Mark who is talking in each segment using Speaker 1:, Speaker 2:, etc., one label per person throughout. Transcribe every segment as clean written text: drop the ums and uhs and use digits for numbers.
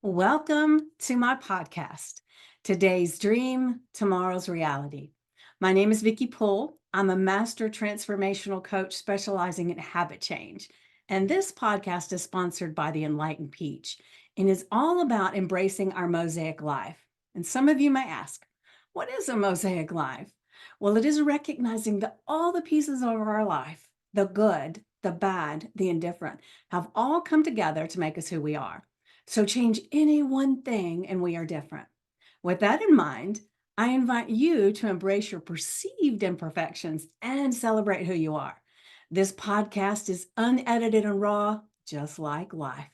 Speaker 1: Welcome to my podcast, Today's Dream, Tomorrow's Reality. My name is Vicki Poole. I'm a master transformational coach specializing in habit change. And this podcast is sponsored by the Enlightened Peach and is all about embracing our mosaic life. And some of you may ask, what is a mosaic life? Well, it is recognizing that all the pieces of our life, the good, the bad, the indifferent, have all come together to make us who we are. So change any one thing and we are different. With that in mind, I invite you to embrace your perceived imperfections and celebrate who you are. This podcast is unedited and raw, just like life.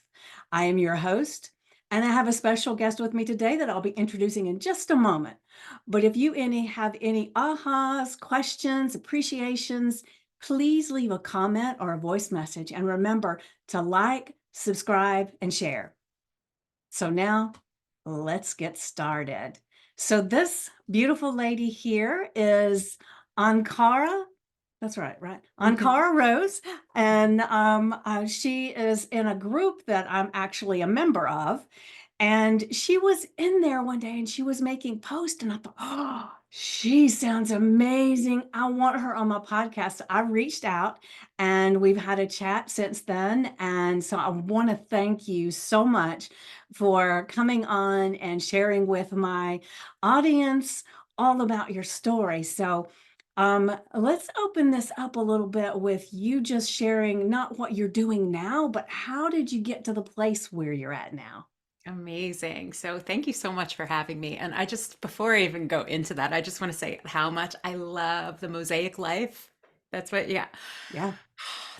Speaker 1: I am your host, and I have a special guest with me today that I'll be introducing in just a moment. But if you have any ahas, questions, appreciations, please leave a comment or a voice message. And remember to like, subscribe, and share. So now let's get started. So this beautiful lady here is Ankhara. That's right, right?
Speaker 2: Mhm.
Speaker 1: Ankhara Rose. And she is in a group that I'm actually a member of. And she was in there one day and she was making posts, and I thought, oh, she sounds amazing. I want her on my podcast. So I reached out and we've had a chat since then. And so I want to thank you so much for coming on and sharing with my audience all about your story. So let's open this up a little bit with you just sharing not what you're doing now, but how did you get to the place where you're at now?
Speaker 2: Amazing. So thank you so much for having me. And before I even go into that, I just want to say how much I love the mosaic life. That's what, yeah,
Speaker 1: Yeah.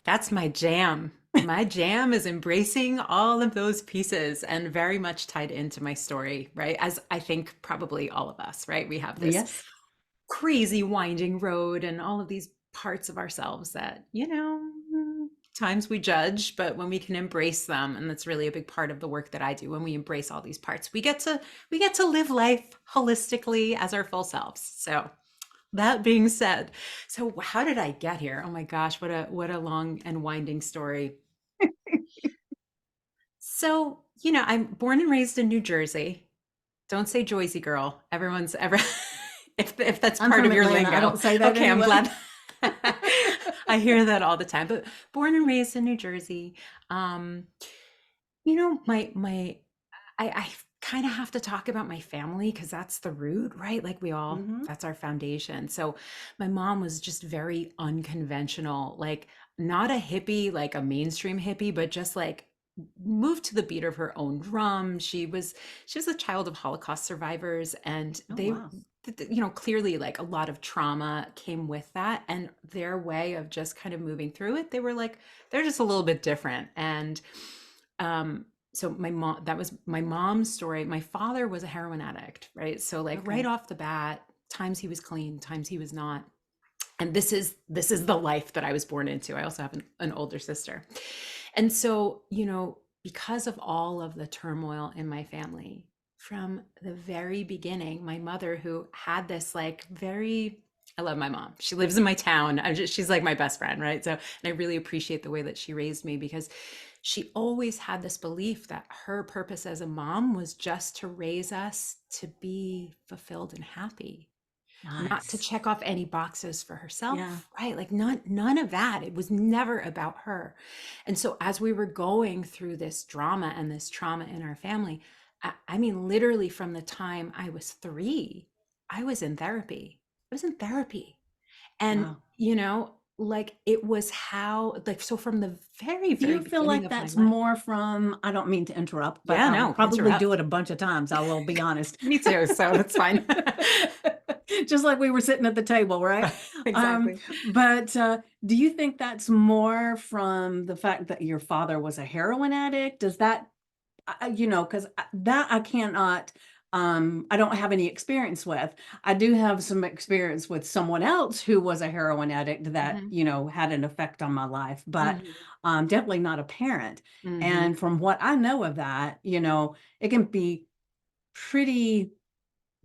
Speaker 2: that's my jam. My jam is embracing all of those pieces and very much tied into my story, right? As I think probably all of us, right? We have this
Speaker 1: Yes.
Speaker 2: crazy winding road and all of these parts of ourselves that, times we judge, but when we can embrace them, and that's really a big part of the work that I do, when we embrace all these parts, we get to live life holistically as our full selves. So that being said, so how did I get here? Oh my gosh, what a long and winding story. So, I'm born and raised in New Jersey. Don't say Jersey girl. Everyone's ever if that's
Speaker 1: I'm
Speaker 2: part
Speaker 1: from
Speaker 2: of your
Speaker 1: Atlanta. I
Speaker 2: lingo.
Speaker 1: don't say that
Speaker 2: Okay, I'm
Speaker 1: anyway.
Speaker 2: glad. I hear that all the time. But born and raised in New Jersey. Um, my I kind of have to talk about my family because that's the root, right? Like
Speaker 1: Hmm.
Speaker 2: that's our foundation. So my mom was just very unconventional, like not a hippie, like a mainstream hippie, but just like moved to the beat of her own drum. She was a child of Holocaust survivors, and
Speaker 1: Oh, wow.
Speaker 2: clearly like a lot of trauma came with that, and their way of just kind of moving through it, they're just a little bit different. And so that was my mom's story. My father was a heroin addict, right? So like right
Speaker 1: Okay.
Speaker 2: off the bat, times he was clean, times he was not. And this is the life that I was born into. I also have an older sister. And so, because of all of the turmoil in my family from the very beginning, my mother, who had this like very, I love my mom. She lives in my town. She's like my best friend, right? So, and I really appreciate the way that she raised me, because she always had this belief that her purpose as a mom was just to raise us to be fulfilled and happy, not to
Speaker 1: Nice.
Speaker 2: check off any boxes for
Speaker 1: Yeah.
Speaker 2: herself, right? Like none of that. It was never about her. And so as we were going through this drama and this trauma in our family, I mean, literally from the time I was 3, I was in therapy. I was in therapy. And,
Speaker 1: Wow.
Speaker 2: like it was how, like, so from the very,
Speaker 1: Do
Speaker 2: very
Speaker 1: you feel
Speaker 2: beginning
Speaker 1: like
Speaker 2: of my
Speaker 1: that's
Speaker 2: life.
Speaker 1: more from, I don't mean to interrupt, but
Speaker 2: Yeah,
Speaker 1: I'll
Speaker 2: no,
Speaker 1: probably do
Speaker 2: interrupt.
Speaker 1: it a bunch of times, I will be honest.
Speaker 2: Me too. So that's fine.
Speaker 1: Just like we were sitting at the table, right? Um,
Speaker 2: Exactly.
Speaker 1: but do you think that's more from the fact that your father was a heroin addict? Does that because that I cannot, I don't have any experience with. I do have some experience with someone else who was a heroin addict that,
Speaker 2: Hmm.
Speaker 1: had an effect on my life, but
Speaker 2: Hmm.
Speaker 1: definitely not a parent.
Speaker 2: Hmm.
Speaker 1: And from what I know of that, it can be pretty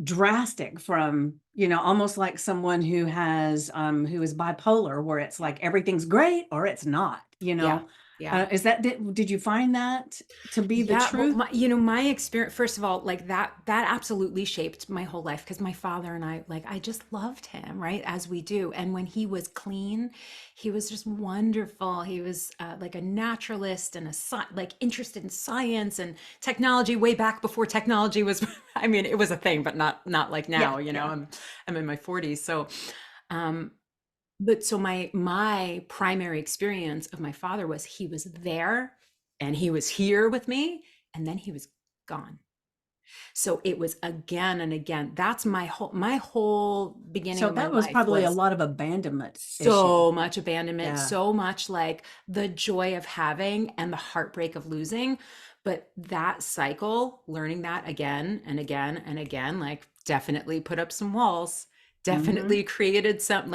Speaker 1: drastic from, almost like someone who is bipolar, where it's like everything's great or it's not,
Speaker 2: Yeah. Yeah.
Speaker 1: Did you find that to be the
Speaker 2: Yeah, well,
Speaker 1: truth?
Speaker 2: my experience, first of all, like that absolutely shaped my whole life because my father and I, like, I just loved him, right? As we do. And when he was clean, he was just wonderful. He was like a naturalist and like interested in science and technology way back before technology was, I mean, it was a thing, but not like
Speaker 1: Yeah,
Speaker 2: now,
Speaker 1: yeah.
Speaker 2: I'm in my 40s. So, um, but so my primary experience of my father was he was there and he was here with me and then he was gone. So it was again and again. That's my whole beginning
Speaker 1: So
Speaker 2: of my
Speaker 1: that was
Speaker 2: life
Speaker 1: probably a
Speaker 2: was
Speaker 1: lot of abandonment issue.
Speaker 2: so much abandonment,
Speaker 1: Yeah.
Speaker 2: so much like the joy of having and the heartbreak of losing. But that cycle, learning that again and again and again, like definitely put up some walls,
Speaker 1: Mhm.
Speaker 2: definitely created some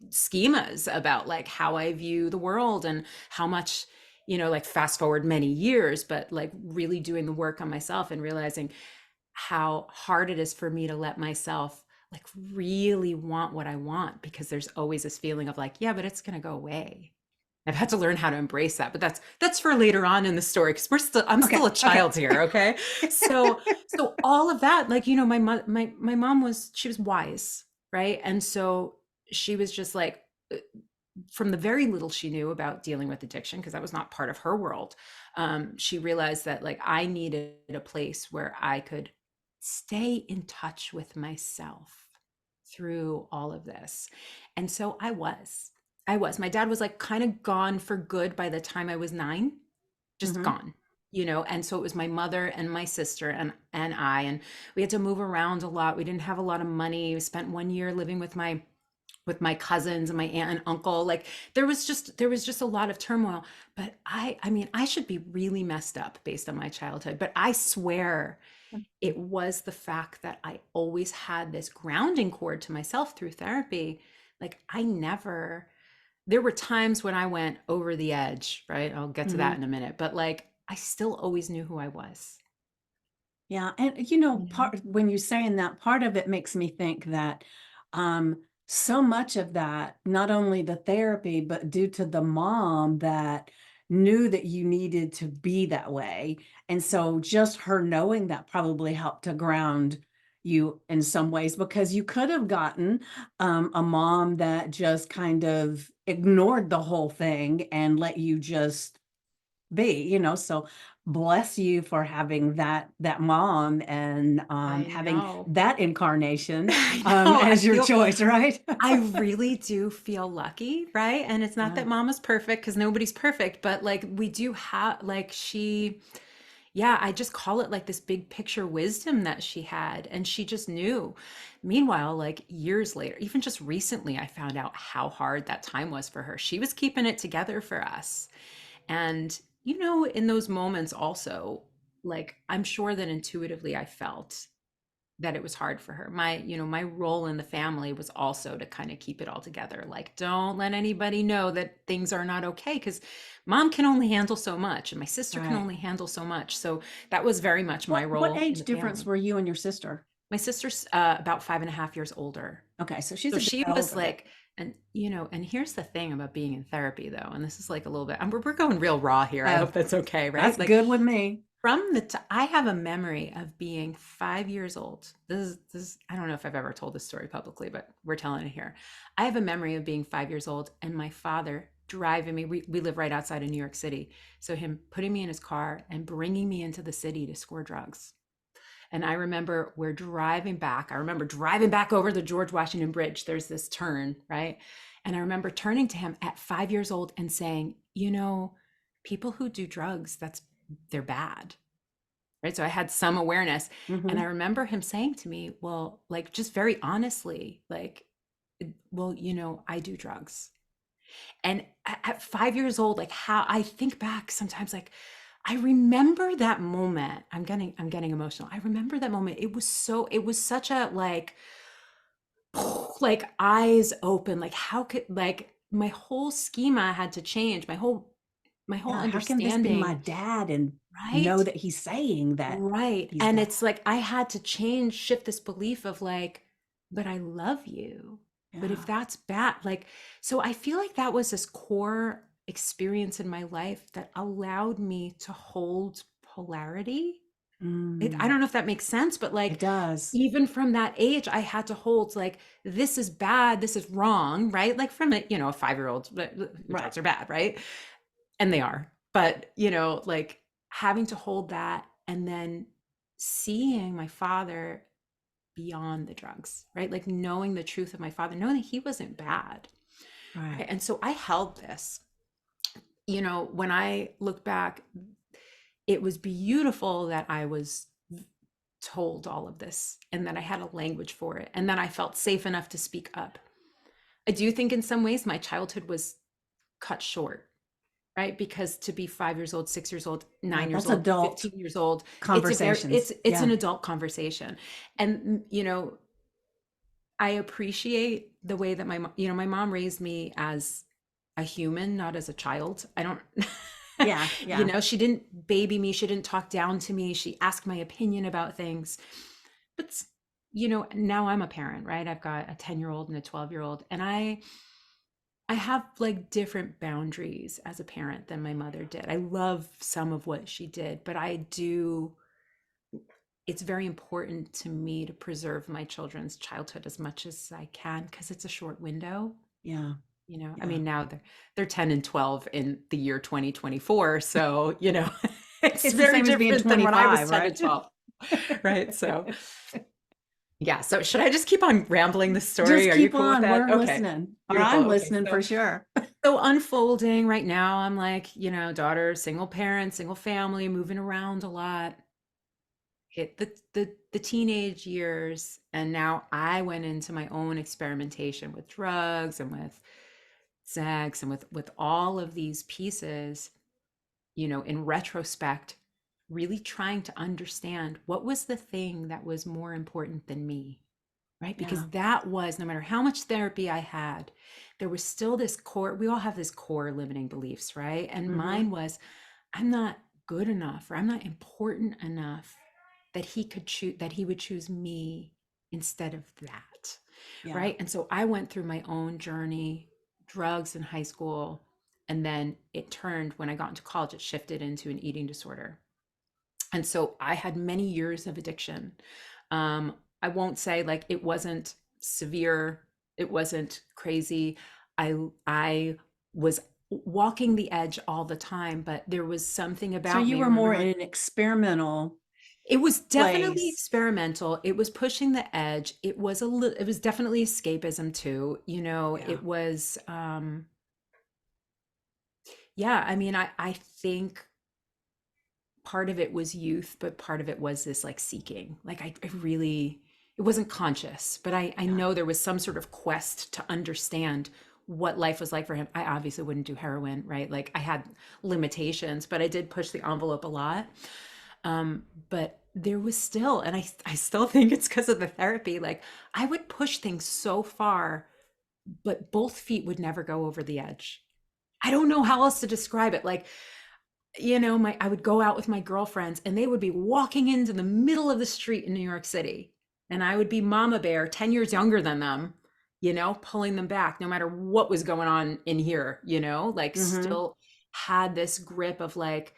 Speaker 2: schemas about like how I view the world and how much, like fast forward many years, but like really doing the work on myself and realizing how hard it is for me to let myself like really want what I want because there's always this feeling of like, yeah, but it's going to go away. I've had to learn how to embrace that, but that's for later on in the story because I'm still
Speaker 1: Okay,
Speaker 2: a
Speaker 1: okay.
Speaker 2: child here, okay? So all of that, like my mom she was wise, right? And so she was just like from the very little she knew about dealing with addiction, because that was not part of her world, she realized that like I needed a place where I could stay in touch with myself through all of this. And so I was. My dad was like kind of gone for good by the time I was 9, just
Speaker 1: Mhm.
Speaker 2: gone. And so it was my mother and my sister and I, and we had to move around a lot. We didn't have a lot of money. We spent 1 year living with my cousins and my aunt and uncle. Like there was just a lot of turmoil. But I mean, I should be really messed up based on my childhood, but I swear it was the fact that I always had this grounding cord to myself through therapy. Like there were times when I went over the edge, right? I'll get to that
Speaker 1: Mhm.
Speaker 2: in a minute, but like I still always knew who I was.
Speaker 1: Yeah, and
Speaker 2: You know?
Speaker 1: part when you're saying that, part of it makes me think that so much of that, not only the therapy, but due to the mom that knew that you needed to be that way. And so just her knowing that probably helped to ground you in some ways because you could have gotten a mom that just kind of ignored the whole thing and let you just be, so bless you for having that mom and,
Speaker 2: I
Speaker 1: having
Speaker 2: know.
Speaker 1: that incarnation,
Speaker 2: I know.
Speaker 1: as your choice, right?
Speaker 2: I really do feel lucky, right? And it's not
Speaker 1: Yeah.
Speaker 2: that mama's perfect because nobody's perfect, but like we do have, like, yeah, I just call it like this big picture wisdom that she had. And she just knew. Meanwhile, like years later, even just recently, I found out how hard that time was for her. She was keeping it together for us. And, in those moments also, like I'm sure that intuitively I felt that it was hard for her. My role in the family was also to kind of keep it all together. Like, don't let anybody know that things are not okay because mom can only handle so much and my sister can
Speaker 1: Right.
Speaker 2: only handle so much. So that was very much my
Speaker 1: What
Speaker 2: role in
Speaker 1: age
Speaker 2: the
Speaker 1: difference
Speaker 2: family.
Speaker 1: were you and your sister?
Speaker 2: My sister's about 5.5 years older.
Speaker 1: Okay, so she's
Speaker 2: So
Speaker 1: a good
Speaker 2: she
Speaker 1: bit
Speaker 2: was
Speaker 1: older then.
Speaker 2: like, and here's the thing about being in therapy though, and this is like a little bit, we're going real raw here. I
Speaker 1: Uh,
Speaker 2: hope that's okay,
Speaker 1: that's
Speaker 2: right? Like
Speaker 1: good with me.
Speaker 2: I have a memory of being 5 years old. I don't know if I've ever told this story publicly, but we're telling it here. I have a memory of being 5 years old and my father driving me. We live right outside of New York City. So him putting me in his car and bringing me into the city to score drugs. And I remember we're driving back. I remember driving back over the George Washington Bridge. There's this turn, right? And I remember turning to him at 5 years old and saying, people who do drugs, they're bad. Right. So I had some awareness. And I
Speaker 1: Mhm.
Speaker 2: remember him saying to me, well, like just very honestly, like, well, I do drugs. And at 5 years old, like how I think back sometimes, like I remember that moment. I'm getting emotional. I remember that moment. It was such a like eyes open. Like how could, like, my whole schema had to change. My whole
Speaker 1: Yeah, how can this be my
Speaker 2: understanding,
Speaker 1: dad and know
Speaker 2: right?
Speaker 1: that he's saying that
Speaker 2: Right.
Speaker 1: he's
Speaker 2: And
Speaker 1: bad?
Speaker 2: it's like I had to shift this belief of like, but I love you. But if
Speaker 1: Yeah.
Speaker 2: that's bad, like, so I feel like that was this core. experience in my life that allowed me to hold polarity. I
Speaker 1: Mm,
Speaker 2: don't know if that makes sense, but
Speaker 1: it
Speaker 2: like
Speaker 1: does.
Speaker 2: even from that age, I had to hold like this is bad, this is wrong, right? Like from a, a 5-year old,
Speaker 1: Right.
Speaker 2: drugs are bad, right? And they are. But, like having to hold that and then seeing my father beyond the drugs, right? Like knowing the truth of my father, knowing that he wasn't bad.
Speaker 1: Right.
Speaker 2: Right? And so I held this. When I look back, it was beautiful that I was told all of this and that I had a language for it and that I felt safe enough to speak up. I do think in some ways my childhood was cut short, right? Because to be 5 years old, 6 years old,
Speaker 1: Yeah.
Speaker 2: 9 years
Speaker 1: That's
Speaker 2: old,
Speaker 1: adult
Speaker 2: 15 years old,
Speaker 1: conversations.
Speaker 2: it's
Speaker 1: Yeah.
Speaker 2: an adult conversation. And, I appreciate the way that my mom raised me as a human, not as a child. I don't,
Speaker 1: Yeah. Yeah.
Speaker 2: she didn't baby me. She didn't talk down to me. She asked my opinion about things. But, now I'm a parent, right? I've got a 10-year-old and a 12-year-old, and I have like different boundaries as a parent than my mother did. I love some of what she did, but it's very important to me to preserve my children's childhood as much as I can because it's a short window.
Speaker 1: Yeah.
Speaker 2: I
Speaker 1: Yeah.
Speaker 2: mean, now they're 10 and 12 in the year 2024. So, it's
Speaker 1: It's the
Speaker 2: very
Speaker 1: same as being
Speaker 2: different than when I was
Speaker 1: 25,
Speaker 2: 10 and
Speaker 1: right?
Speaker 2: 12. Right. So, yeah. So, should I just keep on rambling the story?
Speaker 1: Just
Speaker 2: Are you
Speaker 1: keep
Speaker 2: cool with
Speaker 1: on.
Speaker 2: that?
Speaker 1: We're
Speaker 2: Okay.
Speaker 1: listening, or
Speaker 2: Beautiful.
Speaker 1: I'm
Speaker 2: Okay.
Speaker 1: listening for sure.
Speaker 2: So unfolding right now, I'm like, daughter, single parent, single family, moving around a lot, hit the teenage years, and now I went into my own experimentation with drugs and with sex and with all of these pieces, in retrospect, really trying to understand what was the thing that was more important than me, right? Because
Speaker 1: Yeah.
Speaker 2: that was, no matter how much therapy I had, there was still this core, we all have this core limiting beliefs, right? And
Speaker 1: Hmm.
Speaker 2: mine was, I'm not good enough or I'm not important enough that he could choose, that he would choose me instead of that,
Speaker 1: Yeah.
Speaker 2: right? And so I went through my own journey, drugs in high school, and then it turned when I got into college, it shifted into an eating disorder. And so I had many years of addiction. um, I won't say like it wasn't severe, it wasn't crazy. I was walking the edge all the time, but there was something
Speaker 1: So
Speaker 2: about
Speaker 1: you
Speaker 2: me.
Speaker 1: were more
Speaker 2: Remember,
Speaker 1: in an experimental
Speaker 2: it was definitely
Speaker 1: place.
Speaker 2: experimental. It was pushing the edge. It was definitely escapism too.
Speaker 1: Yeah.
Speaker 2: It was yeah, I mean, I think part of it was youth, but part of it was this like seeking. Like I really, it wasn't conscious, but I
Speaker 1: Yeah.
Speaker 2: know there was some sort of quest to understand what life was like for him. I obviously wouldn't do heroin, right? Like I had limitations, but I did push the envelope a lot. But there was still, and I still think it's because of the therapy. Like I would push things so far, but both feet would never go over the edge. I don't know how else to describe it. Like, my I would go out with my girlfriends and they would be walking into the middle of the street in New York City. And I would be mama bear, 10 years younger than them, pulling them back no matter what was going on in here, like
Speaker 1: Hmm.
Speaker 2: still had this grip of like,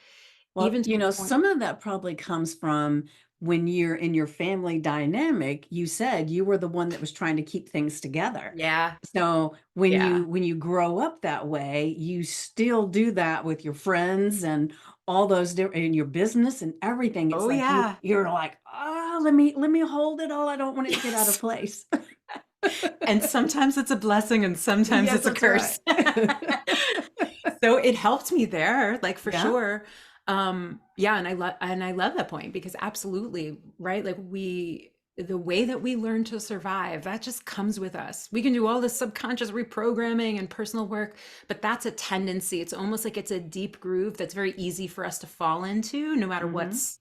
Speaker 1: Well,
Speaker 2: even to the point.
Speaker 1: some of that probably comes from when you're in your family dynamic. You said you were the one that was trying to keep things together.
Speaker 2: Yeah.
Speaker 1: So when
Speaker 2: Yeah.
Speaker 1: you grow up that way, you still do that with your friends and all those different in your business and everything. It's
Speaker 2: Oh,
Speaker 1: like
Speaker 2: yeah.
Speaker 1: you're like, oh, let me hold it all. I don't want it to get out of
Speaker 2: Yes.
Speaker 1: place.
Speaker 2: And sometimes it's a blessing and sometimes
Speaker 1: Yes,
Speaker 2: it's a
Speaker 1: that's right.
Speaker 2: curse. So it helped me there, like for
Speaker 1: Yeah.
Speaker 2: sure. Yeah, and I love that point because absolutely, right? Like the way that we learn to survive, that just comes with us. We can do all this subconscious reprogramming and personal work, but that's a tendency. It's almost like it's a deep groove that's very easy for us to fall into no matter
Speaker 1: Hmm.
Speaker 2: what's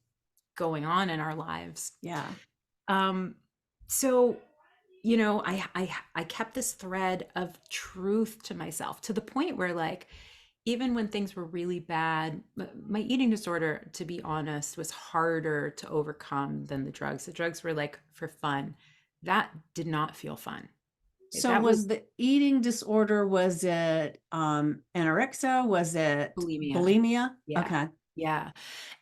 Speaker 2: going on in our lives.
Speaker 1: Yeah.
Speaker 2: Um, so I kept this thread of truth to myself to the point where like even when things were really bad, my eating disorder, to be honest, was harder to overcome than the drugs. The drugs were like for fun. That did not feel fun.
Speaker 1: So
Speaker 2: That was
Speaker 1: was the eating disorder, was it, anorexia? Was it
Speaker 2: bulimia.
Speaker 1: bulimia?
Speaker 2: Yeah.
Speaker 1: Okay.
Speaker 2: Yeah.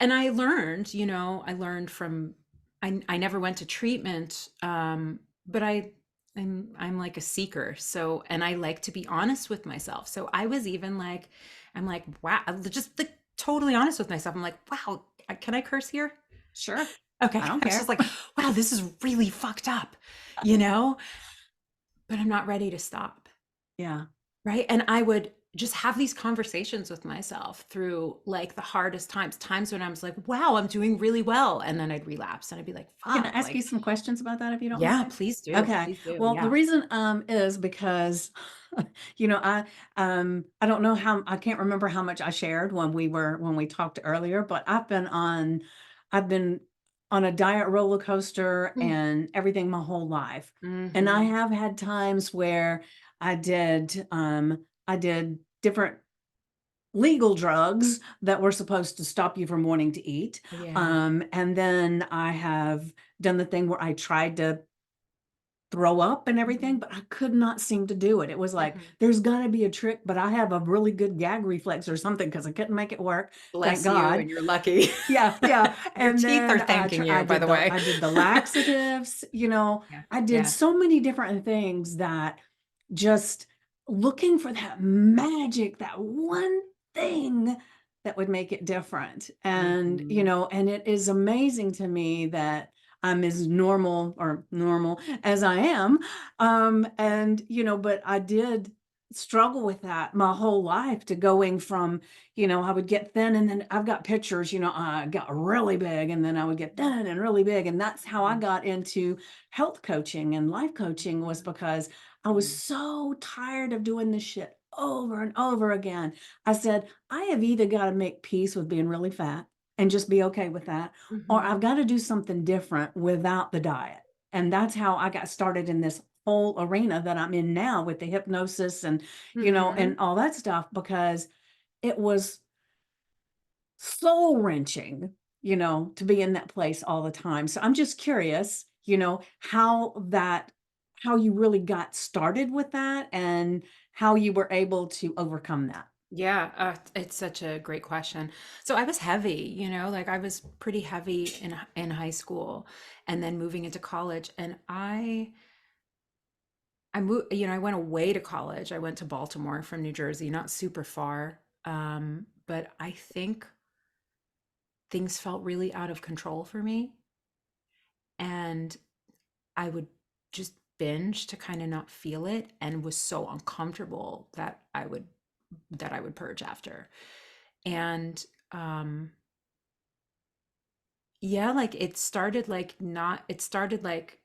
Speaker 2: And I learned, I learned from I never went to treatment, but I'm like a seeker. So, and I like to be honest with myself. So I was even like, I'm like, wow, just like totally honest with myself. I'm like, wow, can I curse here?
Speaker 1: Sure.
Speaker 2: Okay.
Speaker 1: I don't
Speaker 2: I was just
Speaker 1: care.
Speaker 2: like, wow, this is really fucked up, you know, but I'm not ready to stop.
Speaker 1: Yeah.
Speaker 2: Right? And I would just have these conversations with myself through like the hardest times when I was like, wow, I'm doing really well. And then I'd relapse and I'd be like,
Speaker 1: Can I
Speaker 2: fuck,
Speaker 1: ask you
Speaker 2: like,
Speaker 1: some questions about that if you don't
Speaker 2: yeah,
Speaker 1: mind?
Speaker 2: please do.
Speaker 1: Okay.
Speaker 2: Please do.
Speaker 1: Well, the
Speaker 2: Yeah.
Speaker 1: reason is because I don't know how I can't remember how much I shared when we talked earlier, but I've been on a diet roller coaster and everything my whole life. And I
Speaker 2: Mm-hmm.
Speaker 1: have had times where I did different legal drugs that were supposed to stop you from wanting to eat.
Speaker 2: Yeah.
Speaker 1: And then I have done the thing where I tried to throw up and everything,
Speaker 2: Mhm.
Speaker 1: but I could not seem to do it. It was like,
Speaker 2: Mhm.
Speaker 1: there's got to be a trick, but I have a really good gag reflex or something because I couldn't make it work. Thank
Speaker 2: Bless you,
Speaker 1: God.
Speaker 2: and you're lucky.
Speaker 1: Yeah, yeah.
Speaker 2: Your
Speaker 1: And
Speaker 2: teeth are
Speaker 1: then
Speaker 2: thanking you, by the way.
Speaker 1: I did the laxatives,
Speaker 2: Yeah.
Speaker 1: I did
Speaker 2: Yeah.
Speaker 1: so many different things that just looking for that magic, that one thing that would make it different. And,
Speaker 2: Mhm.
Speaker 1: and it is amazing to me that I'm as normal as I am. And, but I did struggle with that my whole life to going from, I would get thin and then I've got pictures, I got really big and then I would get thin and really big. And that's how I
Speaker 2: Mhm.
Speaker 1: got into health coaching and life coaching was because I was
Speaker 2: Mhm.
Speaker 1: so tired of doing this shit over and over again. I said, I have either got to make peace with being really fat and just be okay with that, or I've
Speaker 2: Mhm.
Speaker 1: got to do something different without the diet. And that's how I got started in this whole arena that I'm in now with the hypnosis and,
Speaker 2: Mhm.
Speaker 1: and all that stuff because it was soul wrenching, to be in that place all the time. So I'm just curious, how you really got started with that and how you were able to overcome that.
Speaker 2: Yeah, it's such a great question. So I was heavy, like I was pretty heavy in high school, and then moving into college. And I moved, I went away to college. I went to Baltimore from New Jersey, not super far. But I think things felt really out of control for me, and I would just binge to kind of not feel it, and was so uncomfortable that I would purge after. And yeah, like it started like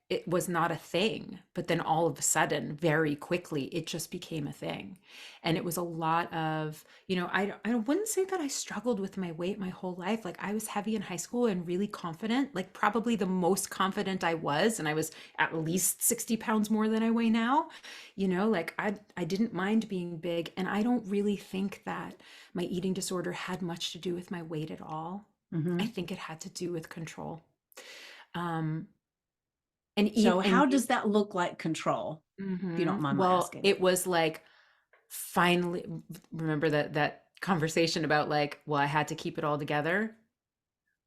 Speaker 2: it was not a thing, but then all of a sudden, very quickly, it just became a thing. And it was a lot of, I wouldn't say that I struggled with my weight my whole life. Like I was heavy in high school and really confident, like probably the most confident I was, and I was at least 60 pounds more than I weigh now. Like I didn't mind being big, and I don't really think that my eating disorder had much to do with my weight at all. I
Speaker 1: Mhm.
Speaker 2: think it had to do with control. Um, and
Speaker 1: So
Speaker 2: even
Speaker 1: how does that look like control, if you don't mind my
Speaker 2: well,
Speaker 1: asking?
Speaker 2: it was like finally remember that conversation about like, well, I had to keep it all together.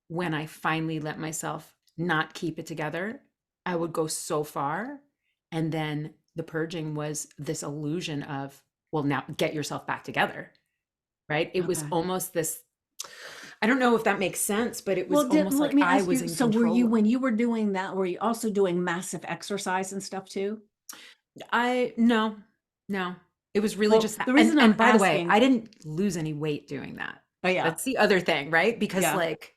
Speaker 2: When I finally let myself not keep it together, I would go so far. And then the purging was this illusion of, well, now get yourself back together. Right. It was
Speaker 1: Okay.
Speaker 2: almost this, I don't know if that makes sense, but it was
Speaker 1: Well,
Speaker 2: almost
Speaker 1: let
Speaker 2: like
Speaker 1: me
Speaker 2: I
Speaker 1: ask
Speaker 2: was
Speaker 1: you,
Speaker 2: in
Speaker 1: so were you
Speaker 2: control.
Speaker 1: when you were doing that, were you also doing massive exercise and stuff too?
Speaker 2: No, no. It was really
Speaker 1: Well,
Speaker 2: just that.
Speaker 1: the
Speaker 2: And
Speaker 1: reason I'm
Speaker 2: and by the way,
Speaker 1: asking
Speaker 2: I didn't lose any weight doing that.
Speaker 1: oh, yeah,
Speaker 2: That's the other thing, right? Because
Speaker 1: yeah.
Speaker 2: like,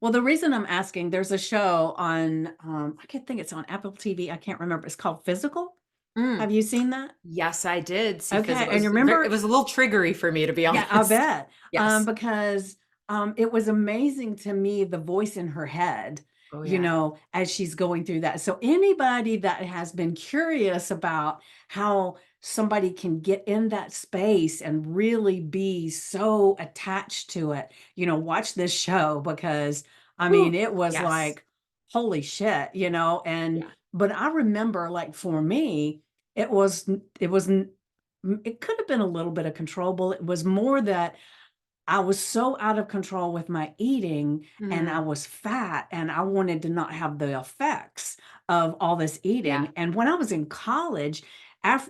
Speaker 1: Well, the reason I'm asking, there's a show on, I can't think it's on Apple TV, I can't remember, it's called Physical.
Speaker 2: mm,
Speaker 1: Have you seen that?
Speaker 2: yes, I did see
Speaker 1: Okay,
Speaker 2: physical.
Speaker 1: and you
Speaker 2: It
Speaker 1: remember
Speaker 2: was a little triggery for me, to be
Speaker 1: yeah, I
Speaker 2: honest.
Speaker 1: bet,
Speaker 2: Yes.
Speaker 1: because, it was amazing to me, the voice in her head,
Speaker 2: Oh yeah.
Speaker 1: as she's going through that. So anybody that has been curious about how somebody can get in that space and really be so attached to it, watch this show because, I mean,
Speaker 2: Whew.
Speaker 1: it was
Speaker 2: Yes.
Speaker 1: like, holy shit, and
Speaker 2: Yeah.
Speaker 1: but I remember, like, for me, it could have been a little bit of controllable. It was more that I was so out of control with my eating, and I
Speaker 2: Mm,
Speaker 1: was fat, and I wanted to not have the effects of all this
Speaker 2: yeah.
Speaker 1: eating. And when I was in college,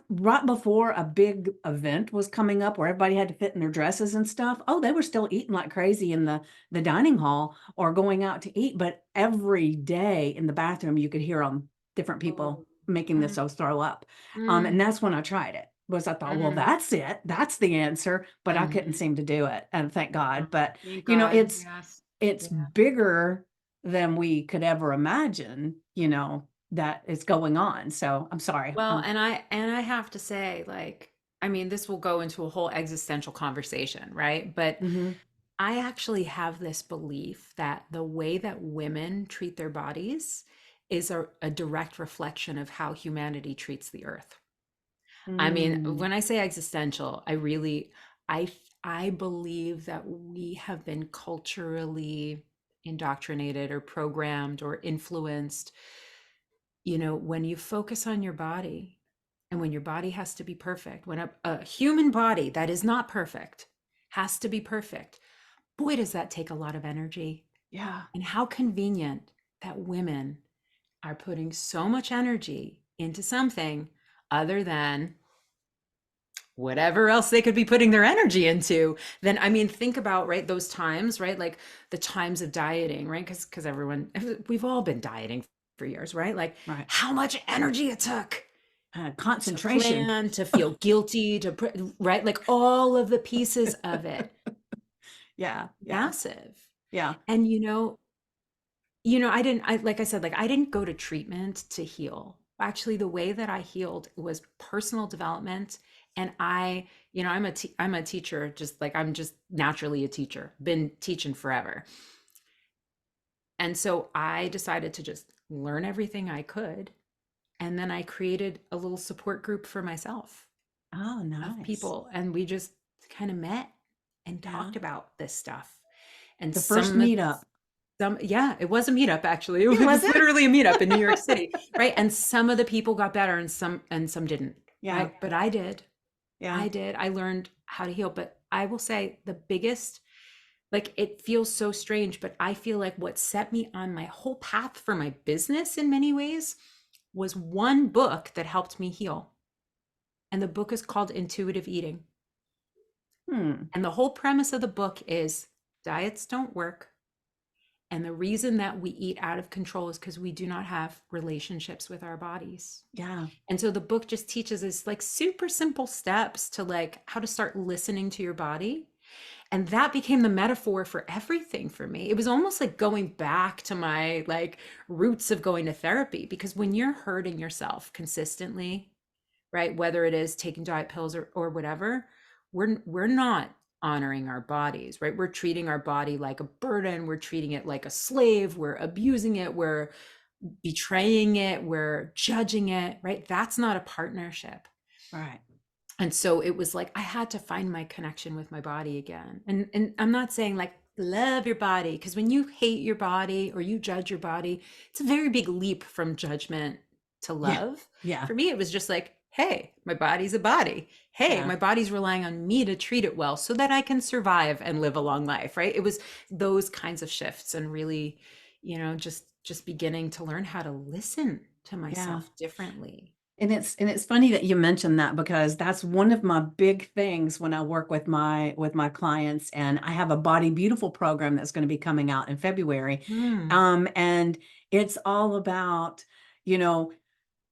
Speaker 1: right before a big event was coming up where everybody had to fit in their dresses and stuff, oh, they were still eating like crazy in the dining hall or going out to eat. But every day in the bathroom, you could hear them, different
Speaker 2: Oh.
Speaker 1: people making
Speaker 2: Mm,
Speaker 1: themselves throw up. And
Speaker 2: mm,
Speaker 1: that's when I tried it. Was I thought, well,
Speaker 2: mhm,
Speaker 1: that's it. That's the answer, but I couldn't
Speaker 2: mhm.
Speaker 1: seem to do it, and thank
Speaker 2: Oh,
Speaker 1: God. But,
Speaker 2: thank
Speaker 1: you know,
Speaker 2: God. Yes.
Speaker 1: it's
Speaker 2: Yeah.
Speaker 1: bigger than we could ever imagine, that is going on. So I'm sorry.
Speaker 2: Well, and I have to say, like, I mean, this will go into a whole existential conversation, right? But
Speaker 1: Mhm.
Speaker 2: I actually have this belief that the way that women treat their bodies is a direct reflection of how humanity treats the earth. I mean,
Speaker 1: Mm.
Speaker 2: when I say existential, I I believe that we have been culturally indoctrinated or programmed or influenced. When you focus on your body and when your body has to be perfect, when a human body that is not perfect has to be perfect, boy, does that take a lot of energy.
Speaker 1: Yeah.
Speaker 2: And how convenient that women are putting so much energy into something other than whatever else they could be putting their energy into. Then I mean, think about, right, those times, right, like the times of dieting, right, because everyone, we've all been dieting for years, right, like
Speaker 1: Right.
Speaker 2: how much energy it took to
Speaker 1: Concentration.
Speaker 2: plan, to feel guilty, right, like all of the pieces of it,
Speaker 1: Yeah. Yeah.
Speaker 2: massive.
Speaker 1: Yeah.
Speaker 2: And I like I said, like I didn't go to treatment to heal. Actually, the way that I healed was personal development. And I'm a teacher, just like I'm just naturally a teacher, been teaching forever. And so I decided to just learn everything I could. And then I created a little support group for myself
Speaker 1: Oh,
Speaker 2: of
Speaker 1: nice.
Speaker 2: people. And we just kind of met and
Speaker 1: Yeah.
Speaker 2: talked about this stuff. And
Speaker 1: The first meetup.
Speaker 2: yeah, it was a meetup actually. It
Speaker 1: Yeah, was
Speaker 2: was
Speaker 1: it?
Speaker 2: literally a meetup in New York City, right? And some of the people got better and some didn't,
Speaker 1: Yeah.
Speaker 2: right? But I did.
Speaker 1: Yeah.
Speaker 2: I did. I learned how to heal, but I will say the biggest, like, it feels so strange, but I feel like what set me on my whole path for my business in many ways was one book that helped me heal. And the book is called Intuitive Eating.
Speaker 1: Hmm.
Speaker 2: And the whole premise of the book is diets don't work. And the reason that we eat out of control is because we do not have relationships with our bodies.
Speaker 1: Yeah.
Speaker 2: And so the book just teaches us like super simple steps to like how to start listening to your body. And that became the metaphor for everything for me. It was almost like going back to my like roots of going to therapy, because when you're hurting yourself consistently, right, whether it is taking diet pills or whatever, we're not honoring our bodies, right? We're treating our body like a burden, we're treating it like a slave, we're abusing it, we're betraying it, we're judging it, right? That's not a partnership.
Speaker 1: Right.
Speaker 2: And so it was like I had to find my connection with my body again. And I'm not saying like love your body, because when you hate your body or you judge your body, it's a very big leap from judgment to
Speaker 1: Yeah.
Speaker 2: love.
Speaker 1: Yeah.
Speaker 2: For me, it was just like, hey, my body's a body. Hey,
Speaker 1: Yeah.
Speaker 2: my body's relying on me to treat it well so that I can survive and live a long life, right? It was those kinds of shifts, and really, just beginning to learn how to listen to
Speaker 1: Yeah.
Speaker 2: myself differently.
Speaker 1: And it's funny that you mentioned that because that's one of my big things when I work with my clients, and I have a Body Beautiful program that's going to be coming out in February.
Speaker 2: Mm,
Speaker 1: And it's all about, you know,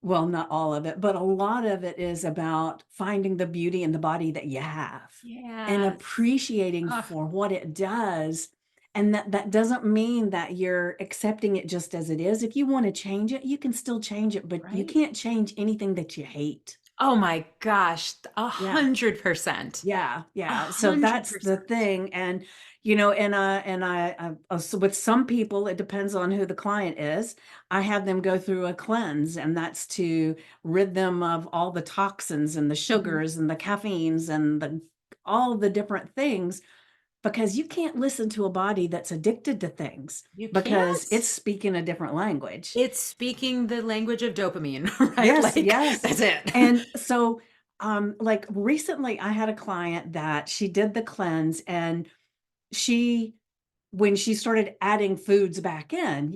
Speaker 1: well, not all of it, but a lot of it is about finding the beauty in the body that you have and
Speaker 2: yes.
Speaker 1: appreciating
Speaker 2: Ugh,
Speaker 1: for what it does. And that doesn't mean that you're accepting it just as it is. If you want to change it, you can still change it, but you
Speaker 2: right?
Speaker 1: can't change anything that you hate.
Speaker 2: Oh my gosh,
Speaker 1: Yeah.
Speaker 2: 100%.
Speaker 1: Yeah,
Speaker 2: A
Speaker 1: yeah. So
Speaker 2: hundred
Speaker 1: that's the
Speaker 2: percent.
Speaker 1: thing. And, so with some people, it depends on who the client is. I have them go through a cleanse, and that's to rid them of all the toxins and the
Speaker 2: Mhm.
Speaker 1: sugars and the caffeines and all the different things. because you can't listen to a body that's addicted to things
Speaker 2: You
Speaker 1: because
Speaker 2: can't.
Speaker 1: it's speaking a different language.
Speaker 2: It's speaking the language of dopamine, right?
Speaker 1: Yes,
Speaker 2: Like
Speaker 1: yes.
Speaker 2: that's it.
Speaker 1: And so, like recently I had a client that she did the cleanse and she when she started adding foods back in,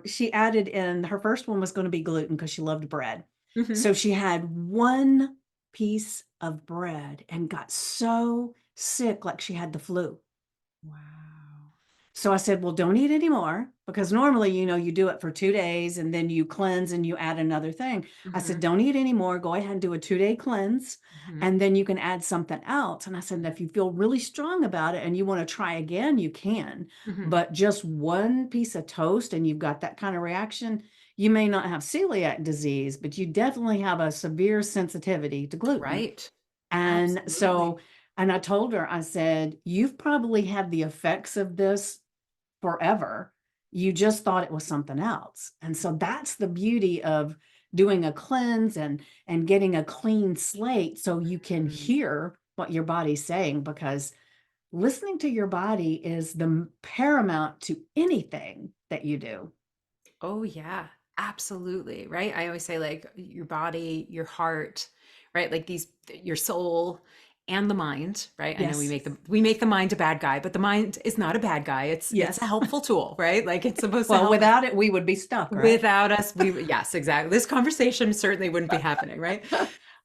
Speaker 1: she added in her first one was going to be gluten because she loved bread.
Speaker 2: Mhm.
Speaker 1: So she had one piece of bread and got so sick, like she had the flu.
Speaker 2: Wow.
Speaker 1: So I said, well, don't eat anymore because normally, you do it for 2 days and then you cleanse and you add another thing. I said,
Speaker 2: Mhm.
Speaker 1: don't eat anymore. Go ahead and do a 2-day cleanse
Speaker 2: Mhm.
Speaker 1: and then you can add something else. And I said, if you feel really strong about it and you want to try again, you can.
Speaker 2: Mhm.
Speaker 1: But just one piece of toast and you've got that kind of reaction, you may not have celiac disease, but you definitely have a severe sensitivity to gluten.
Speaker 2: Right.
Speaker 1: And so,
Speaker 2: Absolutely.
Speaker 1: and I told her, I said, you've probably had the effects of this forever. You just thought it was something else. And so that's the beauty of doing a cleanse and getting a clean slate so you can
Speaker 2: Mm.
Speaker 1: hear what your body's saying because listening to your body is the paramount to anything that you do.
Speaker 2: Oh yeah, absolutely. Right. I always say like your body, your heart, right? Like these your soul and the mind, right? I know
Speaker 1: Yes.
Speaker 2: we make the mind a bad guy, but the mind is not a bad guy. It's a
Speaker 1: Yes.
Speaker 2: helpful tool, right? Like it's supposed to
Speaker 1: Well,
Speaker 2: help us.
Speaker 1: without it, we would be stuck, right?
Speaker 2: Without us, yes, exactly. This conversation certainly wouldn't be happening, right?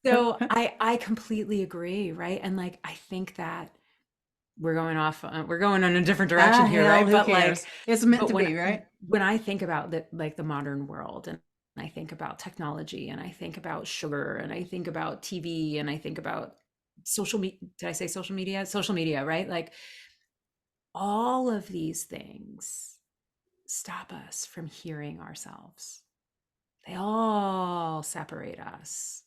Speaker 2: So I completely agree, right? And like I think that we're going in a different
Speaker 1: Ah,
Speaker 2: direction here,
Speaker 1: hell,
Speaker 2: right?
Speaker 1: who cares? It's meant
Speaker 2: But
Speaker 1: to be, right?
Speaker 2: when I think about the modern world and I think about technology and I think about sugar and I think about TV and I think about social media, did I say social media? Social media, right? Like all of these things stop us from hearing ourselves. They all separate us.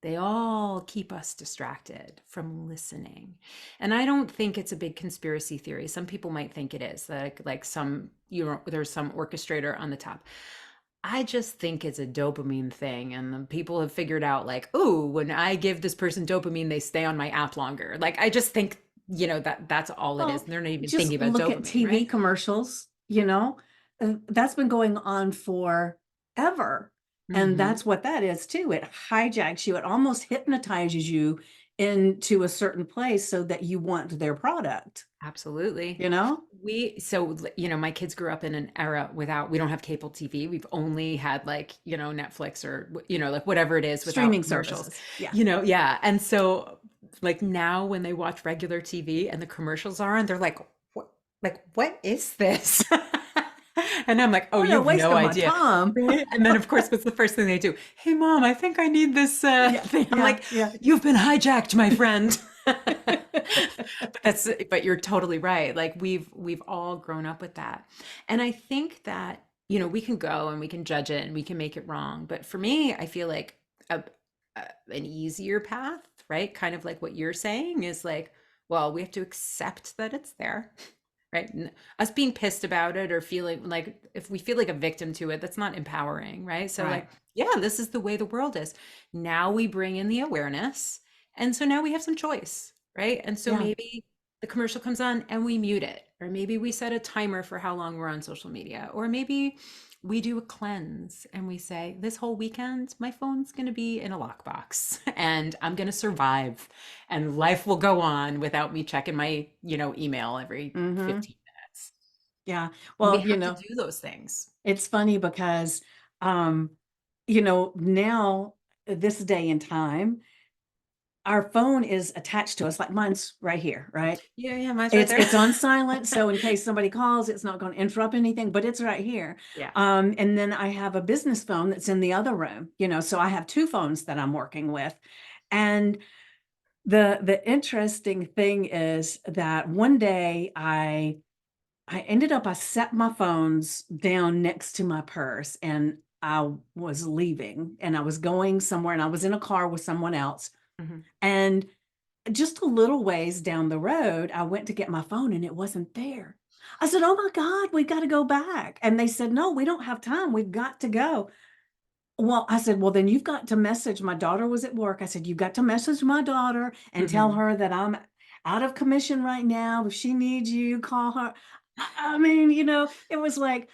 Speaker 2: They all keep us distracted from listening. And I don't think it's a big conspiracy theory. Some people might think it is, like some, there's some orchestrator on the top. I just think it's a dopamine thing. And the people have figured out like, oh, when I give this person dopamine, they stay on my app longer. Like I just think, that's all it is.
Speaker 1: Well,
Speaker 2: And they're not even thinking
Speaker 1: just
Speaker 2: about
Speaker 1: look at
Speaker 2: dopamine,
Speaker 1: TV
Speaker 2: right?
Speaker 1: commercials, that's been going on forever. And
Speaker 2: Hmm.
Speaker 1: that's what that is too. It hijacks you, it almost hypnotizes you into a certain place so that you want their product,
Speaker 2: Absolutely.
Speaker 1: you know?
Speaker 2: My kids grew up in an era without, we don't have cable TV. We've only had like, Netflix or, like whatever it is without
Speaker 1: Streaming
Speaker 2: commercials,
Speaker 1: services. Yeah.
Speaker 2: yeah. And so like now when they watch regular TV and the commercials are on, they're what is this? And I'm like, oh,
Speaker 1: What
Speaker 2: you
Speaker 1: a
Speaker 2: have
Speaker 1: waste
Speaker 2: no
Speaker 1: of my
Speaker 2: idea.
Speaker 1: time.
Speaker 2: Right? And then of course, what's the first thing they do? Hey mom, I think I need this
Speaker 1: Yeah.
Speaker 2: thing. I'm
Speaker 1: Yeah.
Speaker 2: like,
Speaker 1: Yeah.
Speaker 2: you've been hijacked, my friend. But you're totally right. Like we've all grown up with that. And I think that, we can go and we can judge it and we can make it wrong. But for me, I feel like an easier path, right? Kind of like what you're saying is like, well, we have to accept that it's there, right? Us being pissed about it or feeling like if we feel like a victim to it, that's not empowering, right? So
Speaker 1: Right.
Speaker 2: like, yeah, this is the way the world is. Now we bring in the awareness. And so now we have some choice, right? And so
Speaker 1: Yeah.
Speaker 2: maybe the commercial comes on and we mute it, or maybe we set a timer for how long we're on social media, or maybe we do a cleanse and we say, this whole weekend, my phone's going to be in a lockbox and I'm going to survive and life will go on without me checking my, email every
Speaker 1: Mm-hmm.
Speaker 2: 15 minutes.
Speaker 1: Yeah.
Speaker 2: And we
Speaker 1: Well,
Speaker 2: have to do those things.
Speaker 1: it's funny because, um, now this day and time, our phone is attached to us, like mine's right here, right?
Speaker 2: Yeah, yeah, mine's right there.
Speaker 1: It's on silent, so in case somebody calls, it's not going to interrupt anything, but it's right here.
Speaker 2: Yeah.
Speaker 1: And then I have a business phone that's in the other room, so I have two phones that I'm working with. And the interesting thing is that one day I set my phones down next to my purse and I was leaving and I was going somewhere and I was in a car with someone else.
Speaker 2: Mhm.
Speaker 1: And just a little ways down the road, I went to get my phone and it wasn't there. I said, "Oh my God, we got to go back." And they said, "No, we don't have time. We've got to go." Well, I said, "Well, then you've got to message." My daughter was at work. I said, "You've got to message my daughter and tell
Speaker 2: Mhm.
Speaker 1: her that I'm." out of commission right now. If she needs you, call her. I mean, it was like